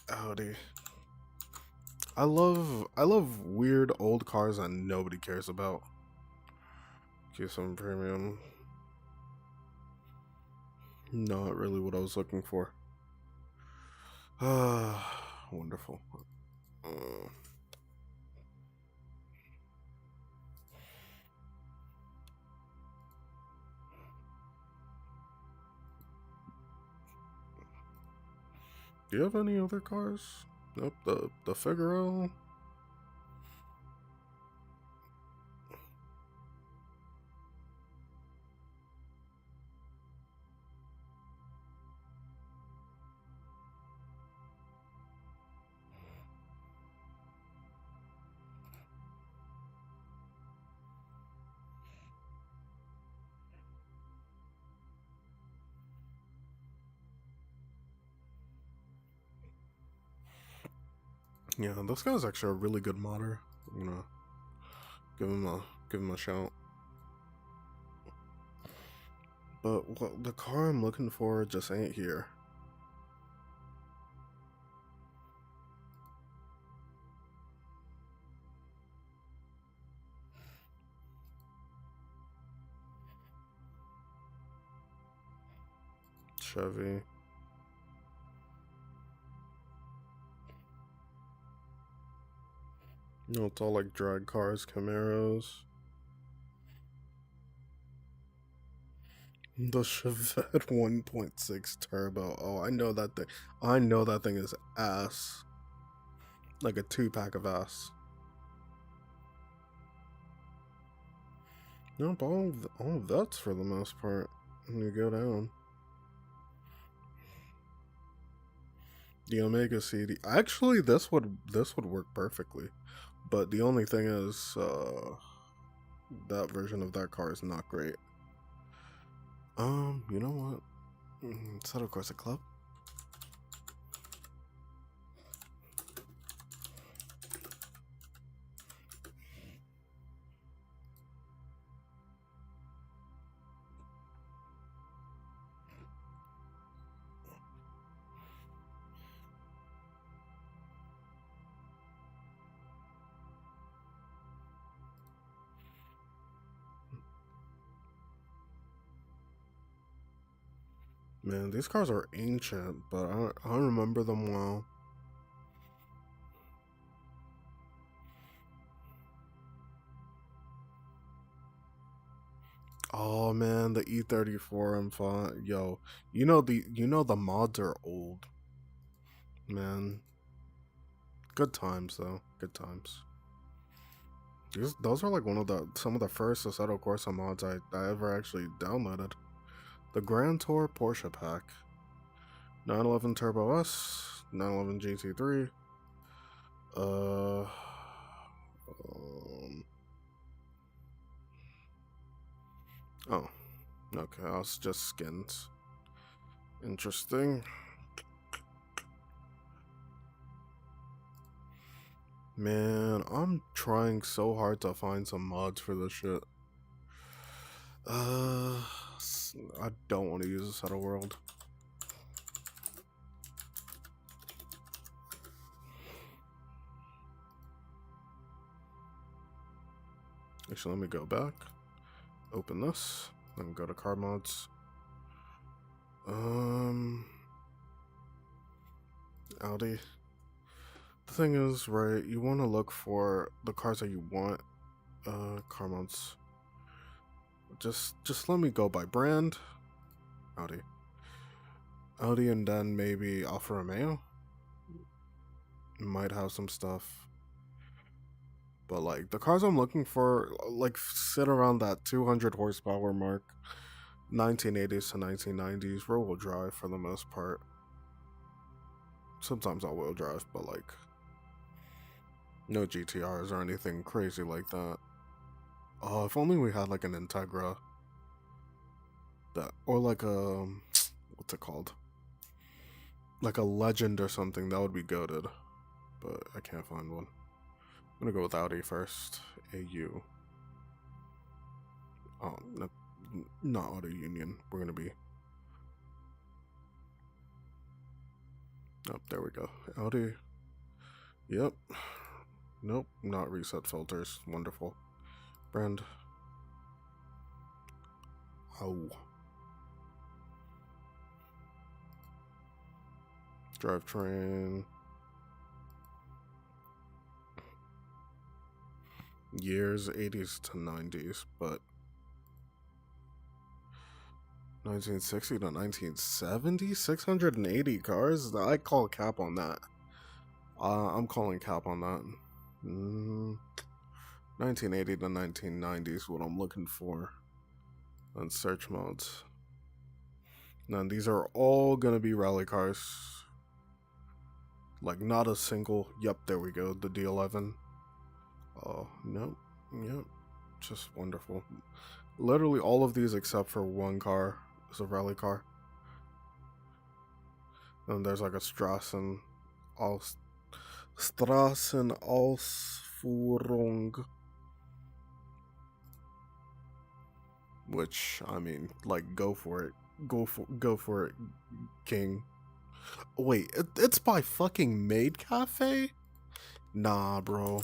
Audi. I love weird old cars that nobody cares about. Q7 Premium. Not really what I was looking for. Ah, wonderful. Uh, do you have any other cars? Nope. The Figaro. Yeah, this guy's actually a really good modder. I'm gonna give him a shout. But what the car I'm looking for just ain't here. Chevy. No, it's all like drag cars, Camaros. The Chevette 1.6 turbo. Oh, I know that thing. I know that thing is ass. Like a 2-pack of ass. Nope, all of that's for the most part. When you go down. The Omega CD. Actually, this would work perfectly. But the only thing is, that version of that car is not great. You know what? Set of Corsa Club. Man, these cars are ancient, but I remember them well. Oh man, the E34 M5. Yo, you know the mods are old. Man. Good times though. Good times. Those are like some of the first JAssetto Corsa mods I ever actually downloaded. The Grand Tour Porsche pack. 911 Turbo S, 911 GT3. Um, oh, okay, that's just skins. Interesting. Man, I'm trying so hard to find some mods for this shit. I don't want to use this Shadow World. Actually, let me go back. Open this. Then go to car mods. Audi. The thing is, right, you want to look for the cars that you want. Car mods. Just let me go by brand. Audi. Audi, and then maybe Alfa Romeo. Might have some stuff. But like the cars I'm looking for like sit around that 200 horsepower mark. 1980s to 1990s, rear-wheel drive for the most part. Sometimes all-wheel drive, but like no GTRs or anything crazy like that. Oh, if only we had like an Integra. That, or like a, what's it called? Like a Legend or something, that would be goated. But I can't find one. I'm gonna go with Audi first. AU. Oh, not Auto Union. We're gonna be. Oh, there we go. Audi. Yep. Nope, not reset filters. Wonderful. Brand. Oh. Drivetrain. Years 80s to 90s, but 1960 to 1970, 680 cars. I call cap on that. I'm calling cap on that. 1980 to 1990 is what I'm looking for on search modes. Now these are all gonna be rally cars. Like not a single. Yep, there we go. The D11. Oh nope. Yep, just wonderful. Literally all of these except for one car is a rally car. And there's like a Straßen Straßenausführung. Which, I mean, like, go for it. Go for it, King. Wait, it's by fucking Maid Cafe? Nah, bro.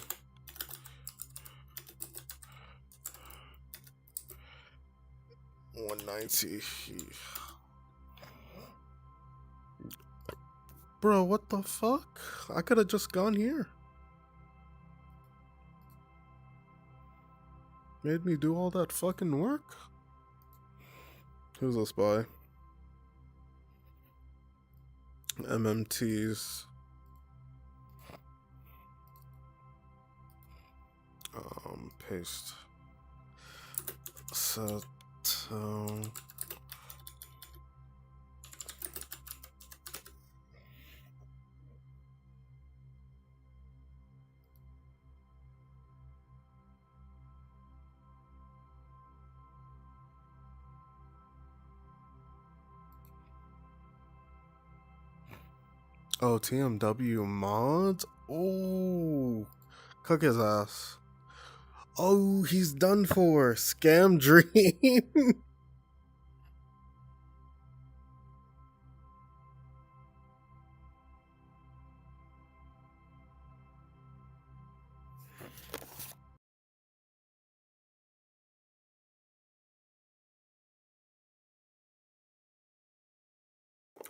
$190. Bro, what the fuck? I could have just gone here. Made me do all that fucking work? Who's this by? MMTs. Paste. So. Oh, TMW mods? Oh, cook his ass. Oh, he's done for. Scam dream.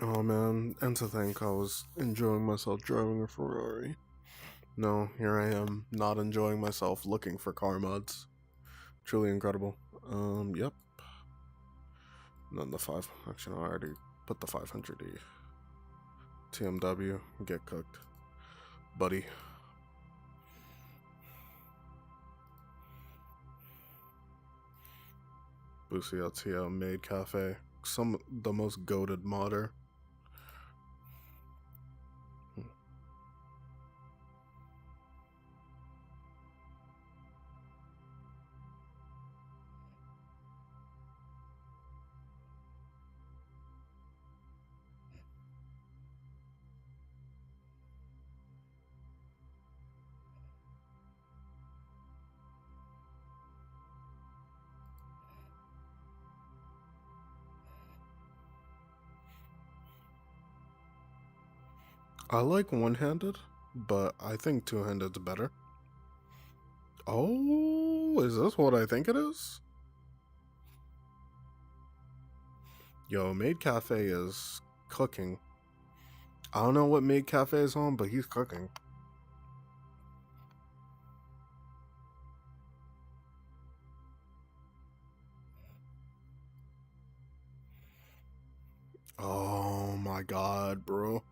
Oh man, and to think I was enjoying myself driving a Ferrari. No, here I am, not enjoying myself looking for car mods. Truly incredible. Yep. And then the 5. Actually, no, I already put the 500E. TMW, get cooked. Buddy. Boosie LTO, Maid Cafe. The most goated modder. I like one-handed, but I think two-handed's better. Oh, is this what I think it is? Yo, Maid Cafe is cooking. I don't know what Maid Cafe is on, but he's cooking. Oh my god, bro.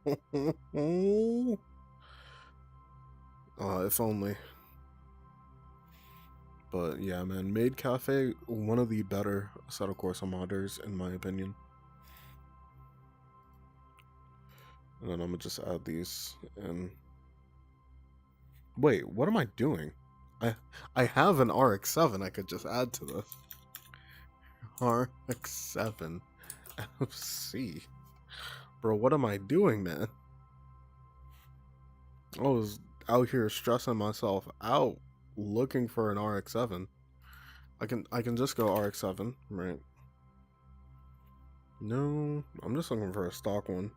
If only. But yeah, man, Maid Cafe, one of the better Assetto Corsa modders, in my opinion. And then I'm gonna just add these in. Wait, what am I doing? I have an RX-7 I could just add to this. RX-7 FC. Bro, what am I doing, man? I was out here stressing myself out looking for an RX-7. I can just go RX-7, right? No, I'm just looking for a stock one.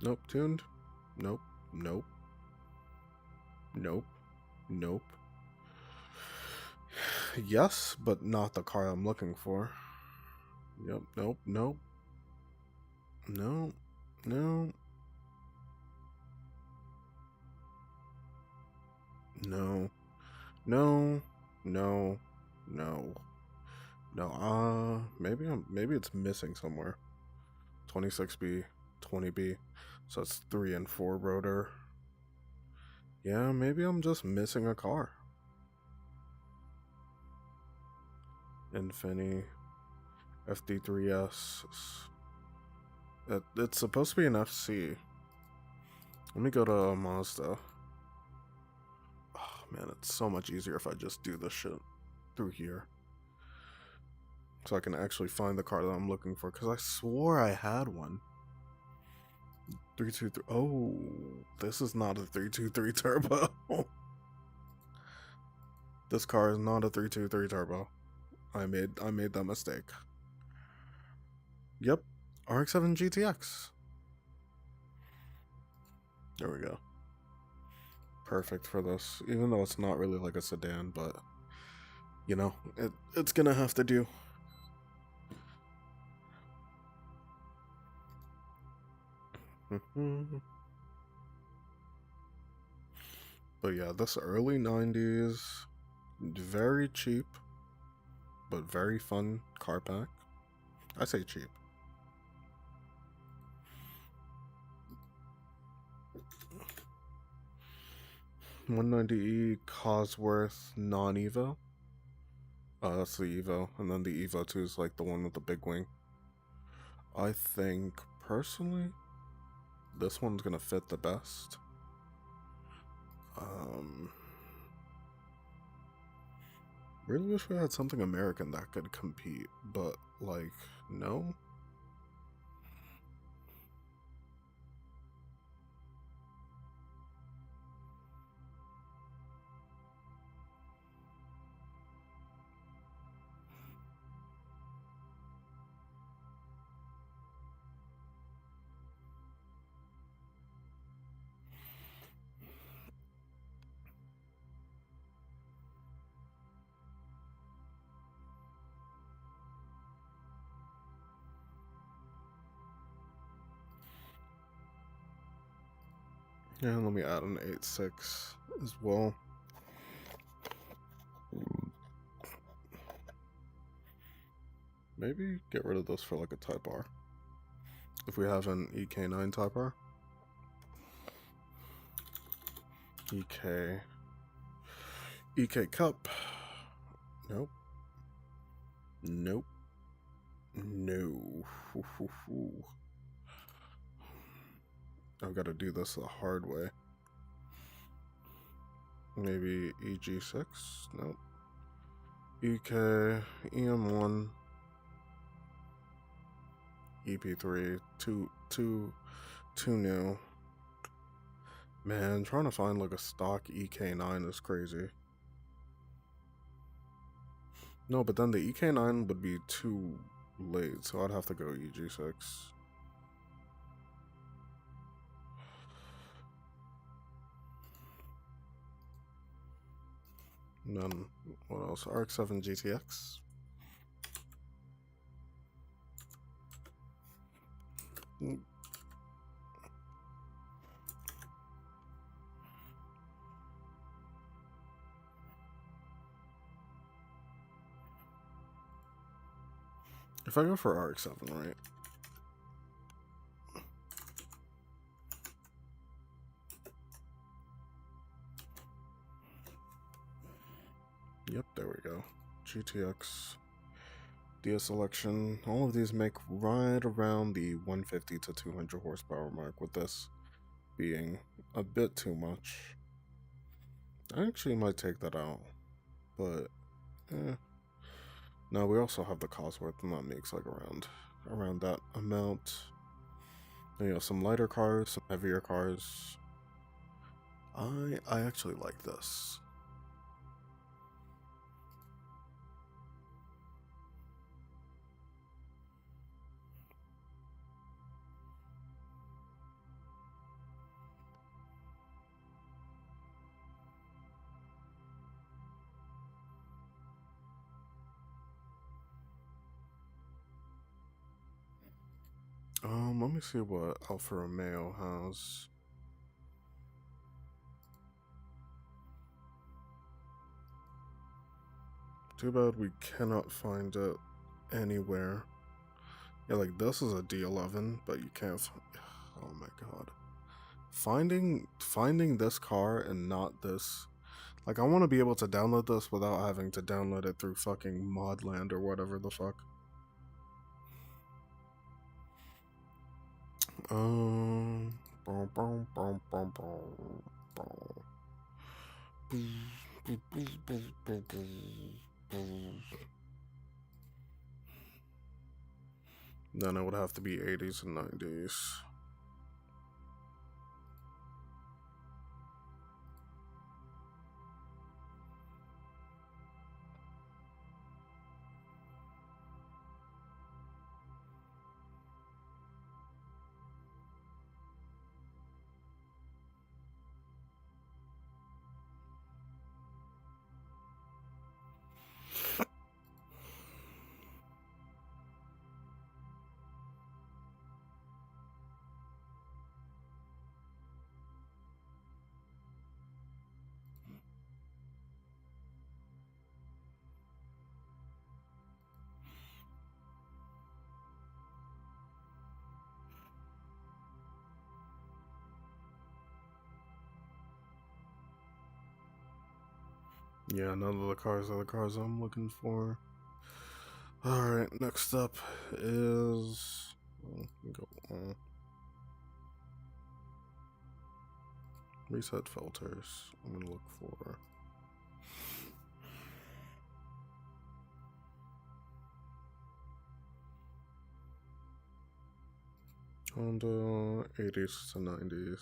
Nope, tuned. Nope, nope. Nope, nope. Yes, but not the car I'm looking for. Yep, nope, nope. No, no. No. No. No. No. No. Maybe it's missing somewhere. 26B, 20B. So it's 3 and 4 rotor. Yeah, maybe I'm just missing a car. Infinity FD3S. It's supposed to be an FC. Let me go to Mazda. Oh man, it's so much easier if I just do this shit through here. So I can actually find the car that I'm looking for, because I swore I had one. 323. Oh, this is not a 323 turbo. This car is not a 323 turbo. I made that mistake. Yep, RX-7 GTX. There we go. Perfect for this, even though it's not really like a sedan, but you know, it's gonna have to do. But yeah, this early 90s, very cheap, but very fun car pack. I say cheap. $190E Cosworth non-Evo. That's the Evo, and then the Evo 2 is like the one with the big wing. I think, personally, this one's gonna fit the best. Really wish we had something American that could compete, but, like, no? Yeah, let me add an 8.6 as well. Maybe get rid of this for like a Type R. If we have an EK9 Type R. EK Cup. Nope. Nope. No. I've got to do this the hard way. Maybe EG6? Nope. EK, EM1, EP3, two new. Man, trying to find like a stock EK9 is crazy. No, but then the EK9 would be too late, so I'd have to go EG6. And then, what else? RX-7 GTX. If I go for RX-7, right? Yep, there we go. GTX, DS selection. All of these make right around the 150 to 200 horsepower mark, with this being a bit too much. I actually might take that out, but no, we also have the Cosworth, and that makes like around that amount. You know, some lighter cars, some heavier cars. I actually like this. Let me see what Alfa Romeo has. Too bad we cannot find it anywhere. Yeah, like this is a D11, but you can't. Oh my god. Finding this car and not this. Like, I want to be able to download this without having to download it through fucking Modland or whatever the fuck. Boom, boom, boom, boom, boom, boom. Then it would have to be 80s and 90s. Yeah, none of the cars are the cars I'm looking for. Alright, next up is... Go on. Reset filters. I'm gonna look for... Honda 80s to 90s.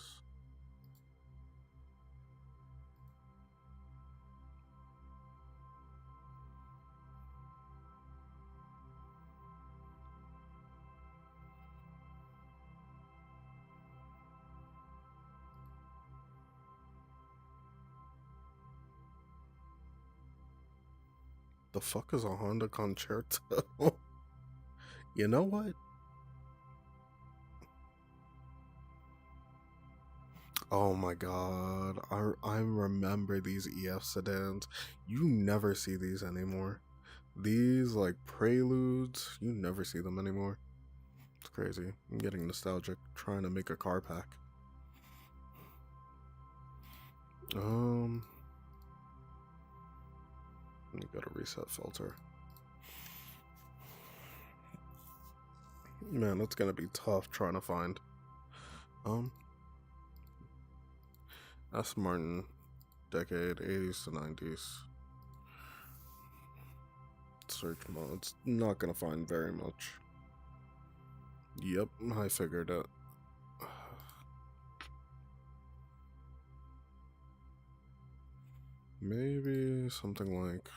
The fuck is a Honda Concerto? You know what? Oh my god. I remember these EF sedans. You never see these anymore. These, like, Preludes, you never see them anymore. It's crazy. I'm getting nostalgic trying to make a car pack. You gotta reset filter. Man, it's gonna be tough trying to find. S. Martin, decade, 80s to 90s. Search mode. It's not gonna find very much. Yep, I figured it. Maybe something like...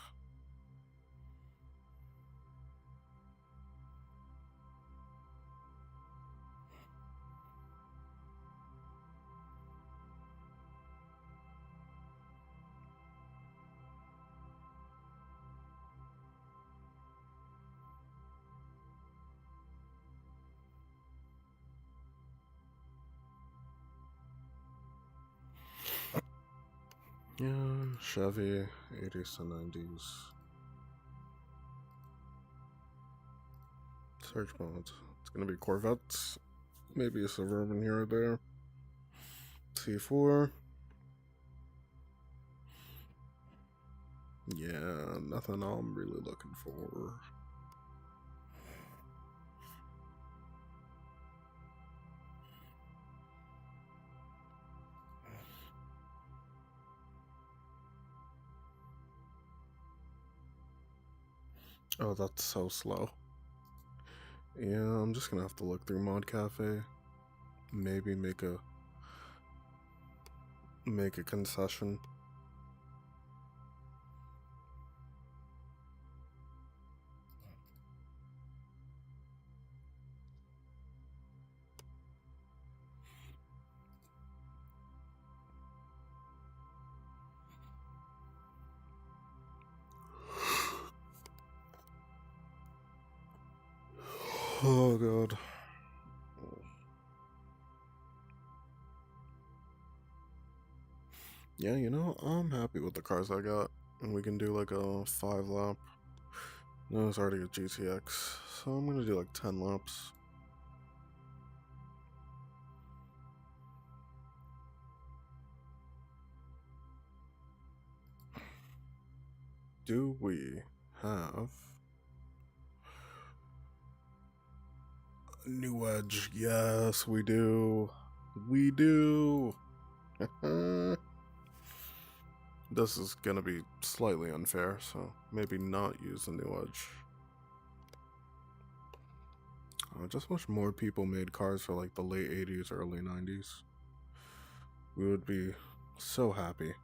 Yeah, Chevy, 80s to 90s. Search mode. It's gonna be Corvettes. Maybe a Suburban here or there. T4. Yeah, nothing I'm really looking for. Oh, that's so slow. Yeah, I'm just gonna have to look through Mod Cafe. Maybe make a concession. Oh god. Yeah, you know, I'm happy with the cars I got. And we can do like a 5 lap. No, it's already a GTX, so I'm gonna do like 10 laps. Do we have a new edge? Yes, we do. We do. This is gonna be slightly unfair, so maybe not use the new edge. I just wish more people made cars for like the late 80s, early 90s. We would be so happy.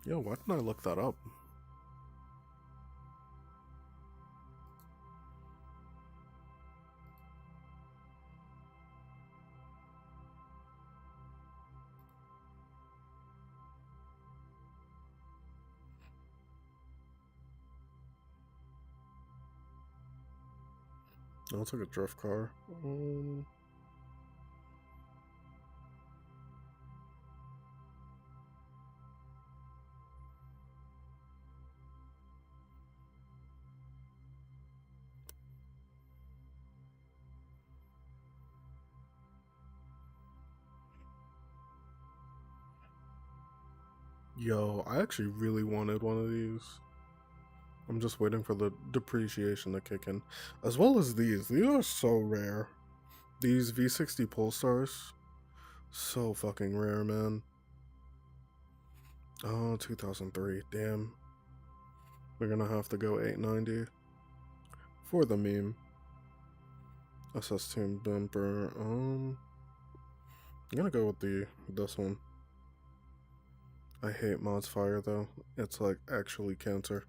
Yo, why didn't I look that up? I'll take a drift car. Yo, I actually really wanted one of these. I'm just waiting for the depreciation to kick in. As well as these. These are so rare. These V60 Polestars. So fucking rare, man. Oh, 2003. Damn. We're gonna have to go 890. For the meme. SS2 bumper. I'm gonna go with this one. I hate Mods Fire though. It's like actually cancer.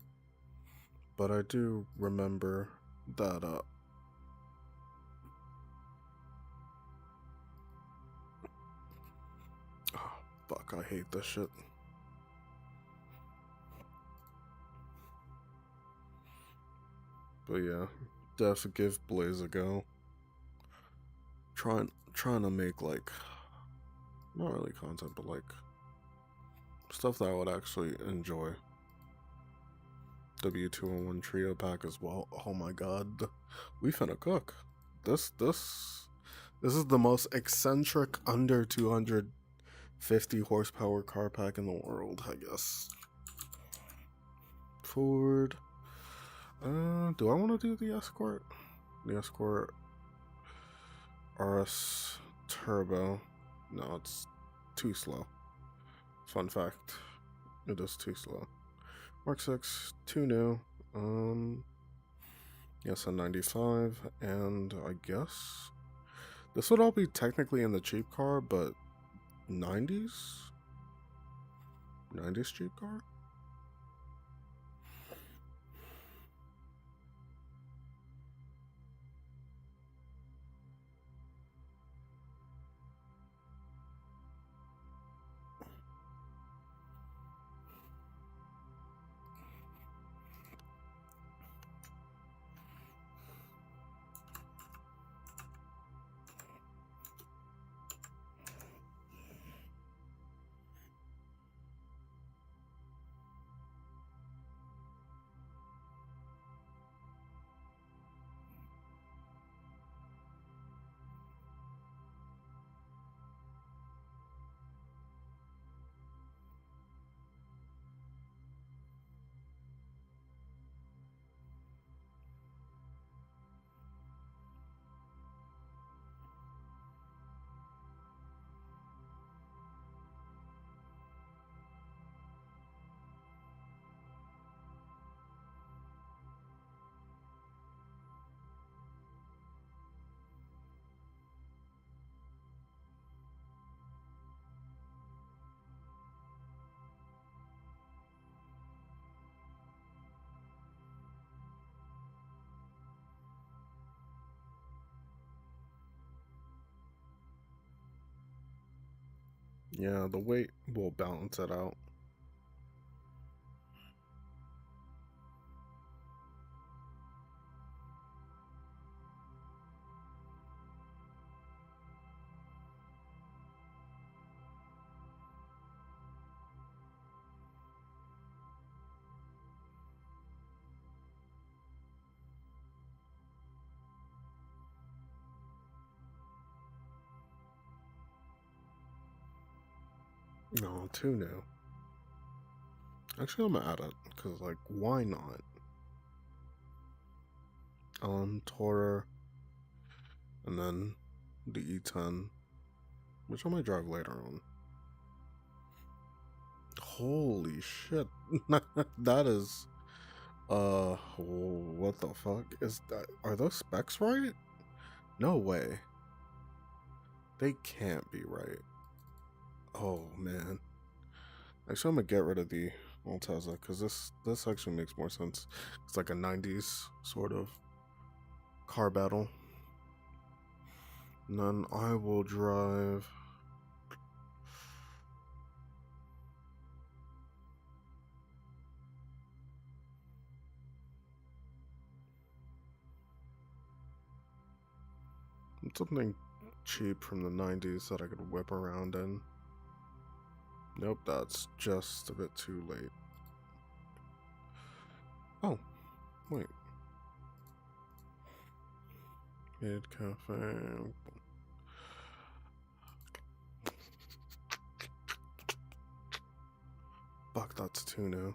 But I do remember that oh, fuck, I hate this shit. But yeah, def give Blaze a go. Trying to make like not really content, but like stuff that I would actually enjoy. W201 trio pack as well. Oh my god, we finna cook. This is the most eccentric under 250 horsepower car pack in the world, I guess. Ford. Do I want to do the Escort? The Escort RS Turbo. No, it's too slow. Fun fact, it is too slow. Mark 6, 2 new. Yes, a 95, and I guess this would all be technically in the cheap car, but 90s? 90s cheap car? Yeah, the weight will balance it out. No, two new. Actually, I'm gonna add it because, like, why not? Tourer, and then the E10, which I might drive later on. Holy shit! That is, what the fuck is that? Are those specs right? No way. They can't be right. Oh man. Actually, I'm gonna get rid of the old Tesla because this actually makes more sense. It's like a '90s sort of car battle. And then I will drive. Something cheap from the '90s that I could whip around in. Nope, that's just a bit too late. Oh, wait. Mid cafe. Fuck, that's too new.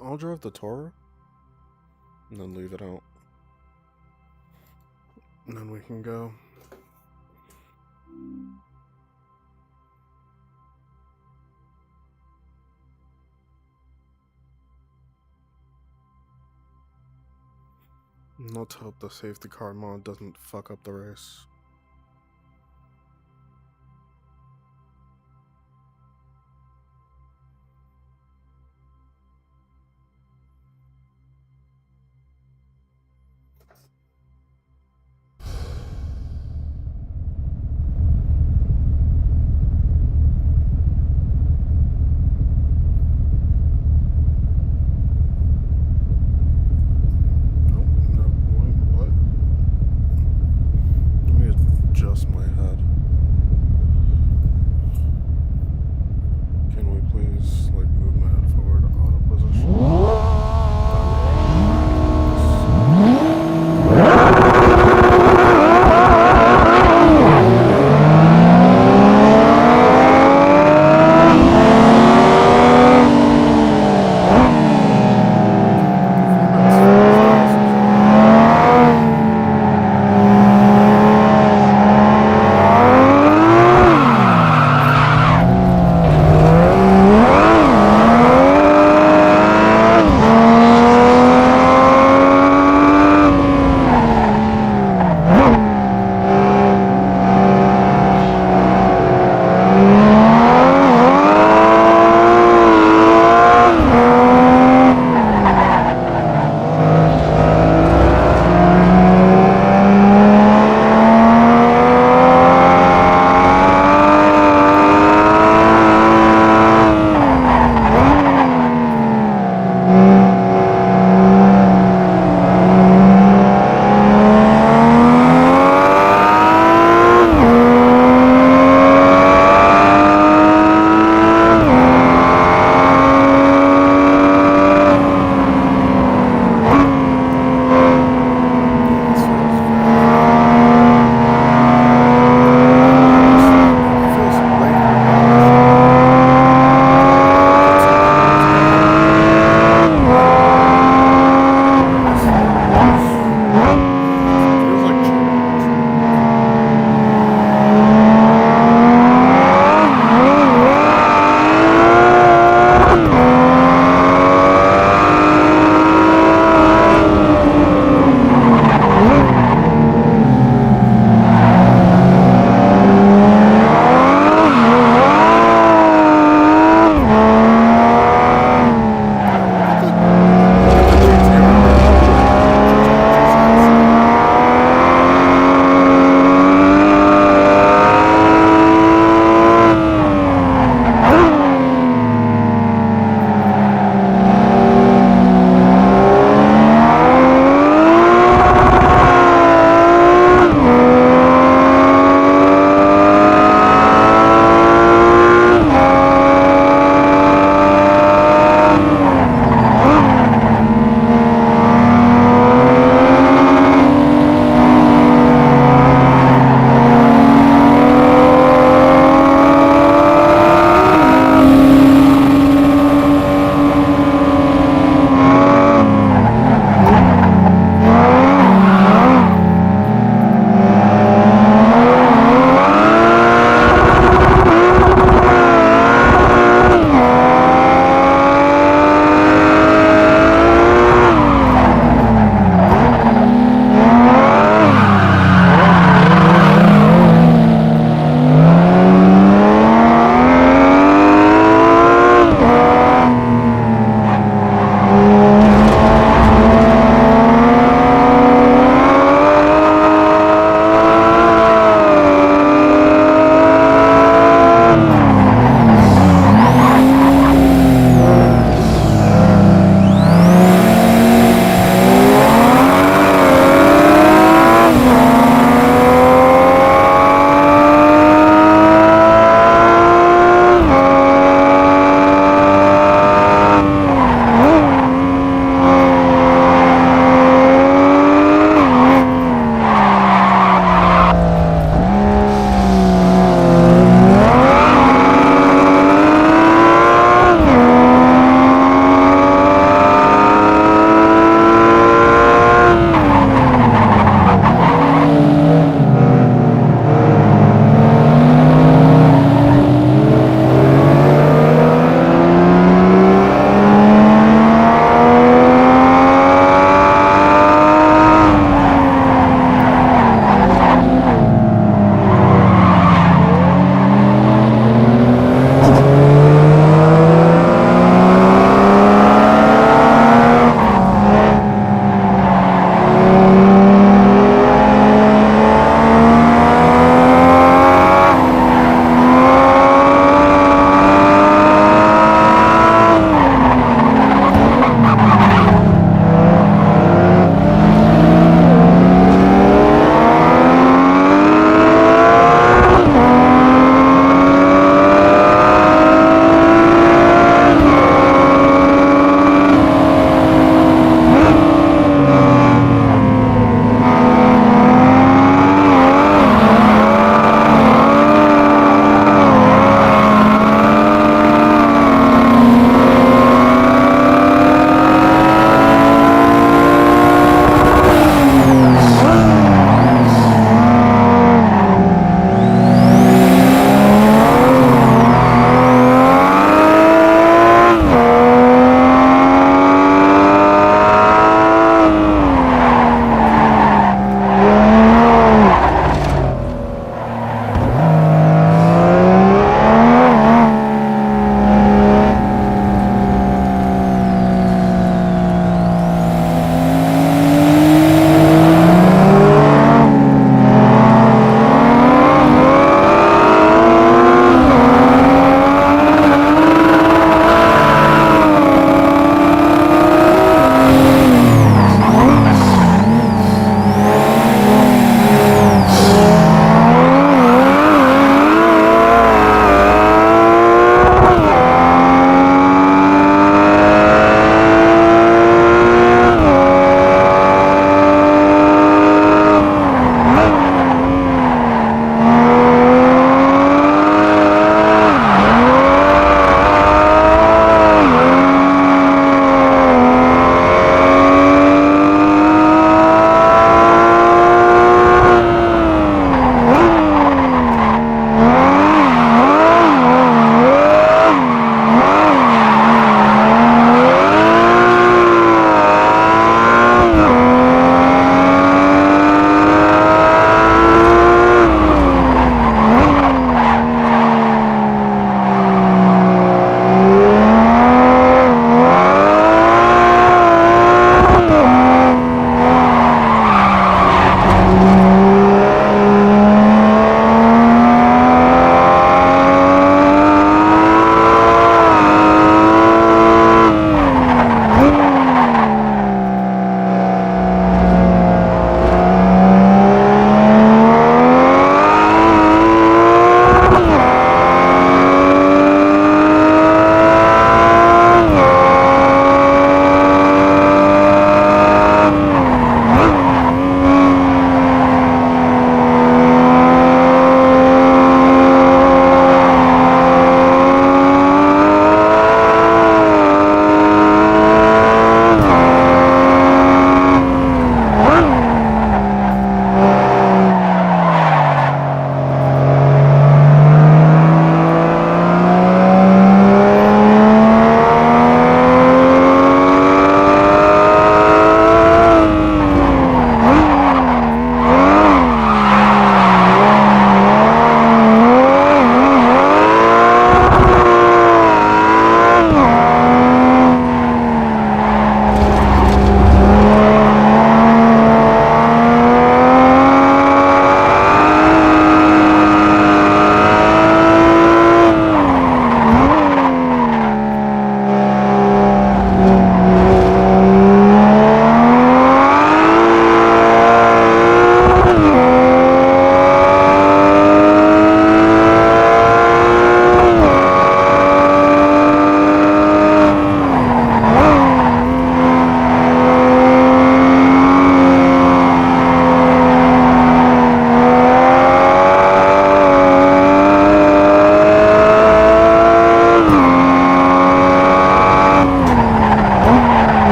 I'll drive the Tourer and then leave it out. And then we can go. And let's hope the safety car mod doesn't fuck up the race.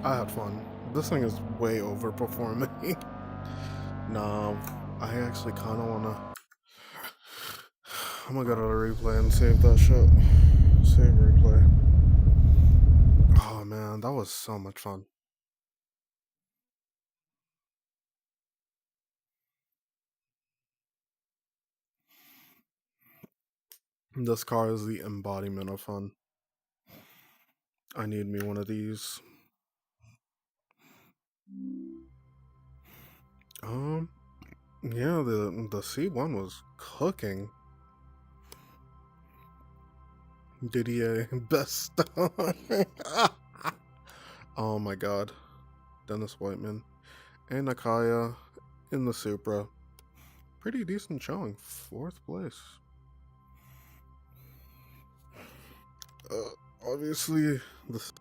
I had fun. This thing is way overperforming. Nah, I actually kind of wanna. I'm gonna go to the replay and save that shit. Save replay. Oh man, that was so much fun. This car is the embodiment of fun. I need me one of these. Yeah, the C1 was cooking. Didier, best star. Oh my god. Dennis Whiteman. And Nakaya in the Supra. Pretty decent showing. 4th place. Obviously, the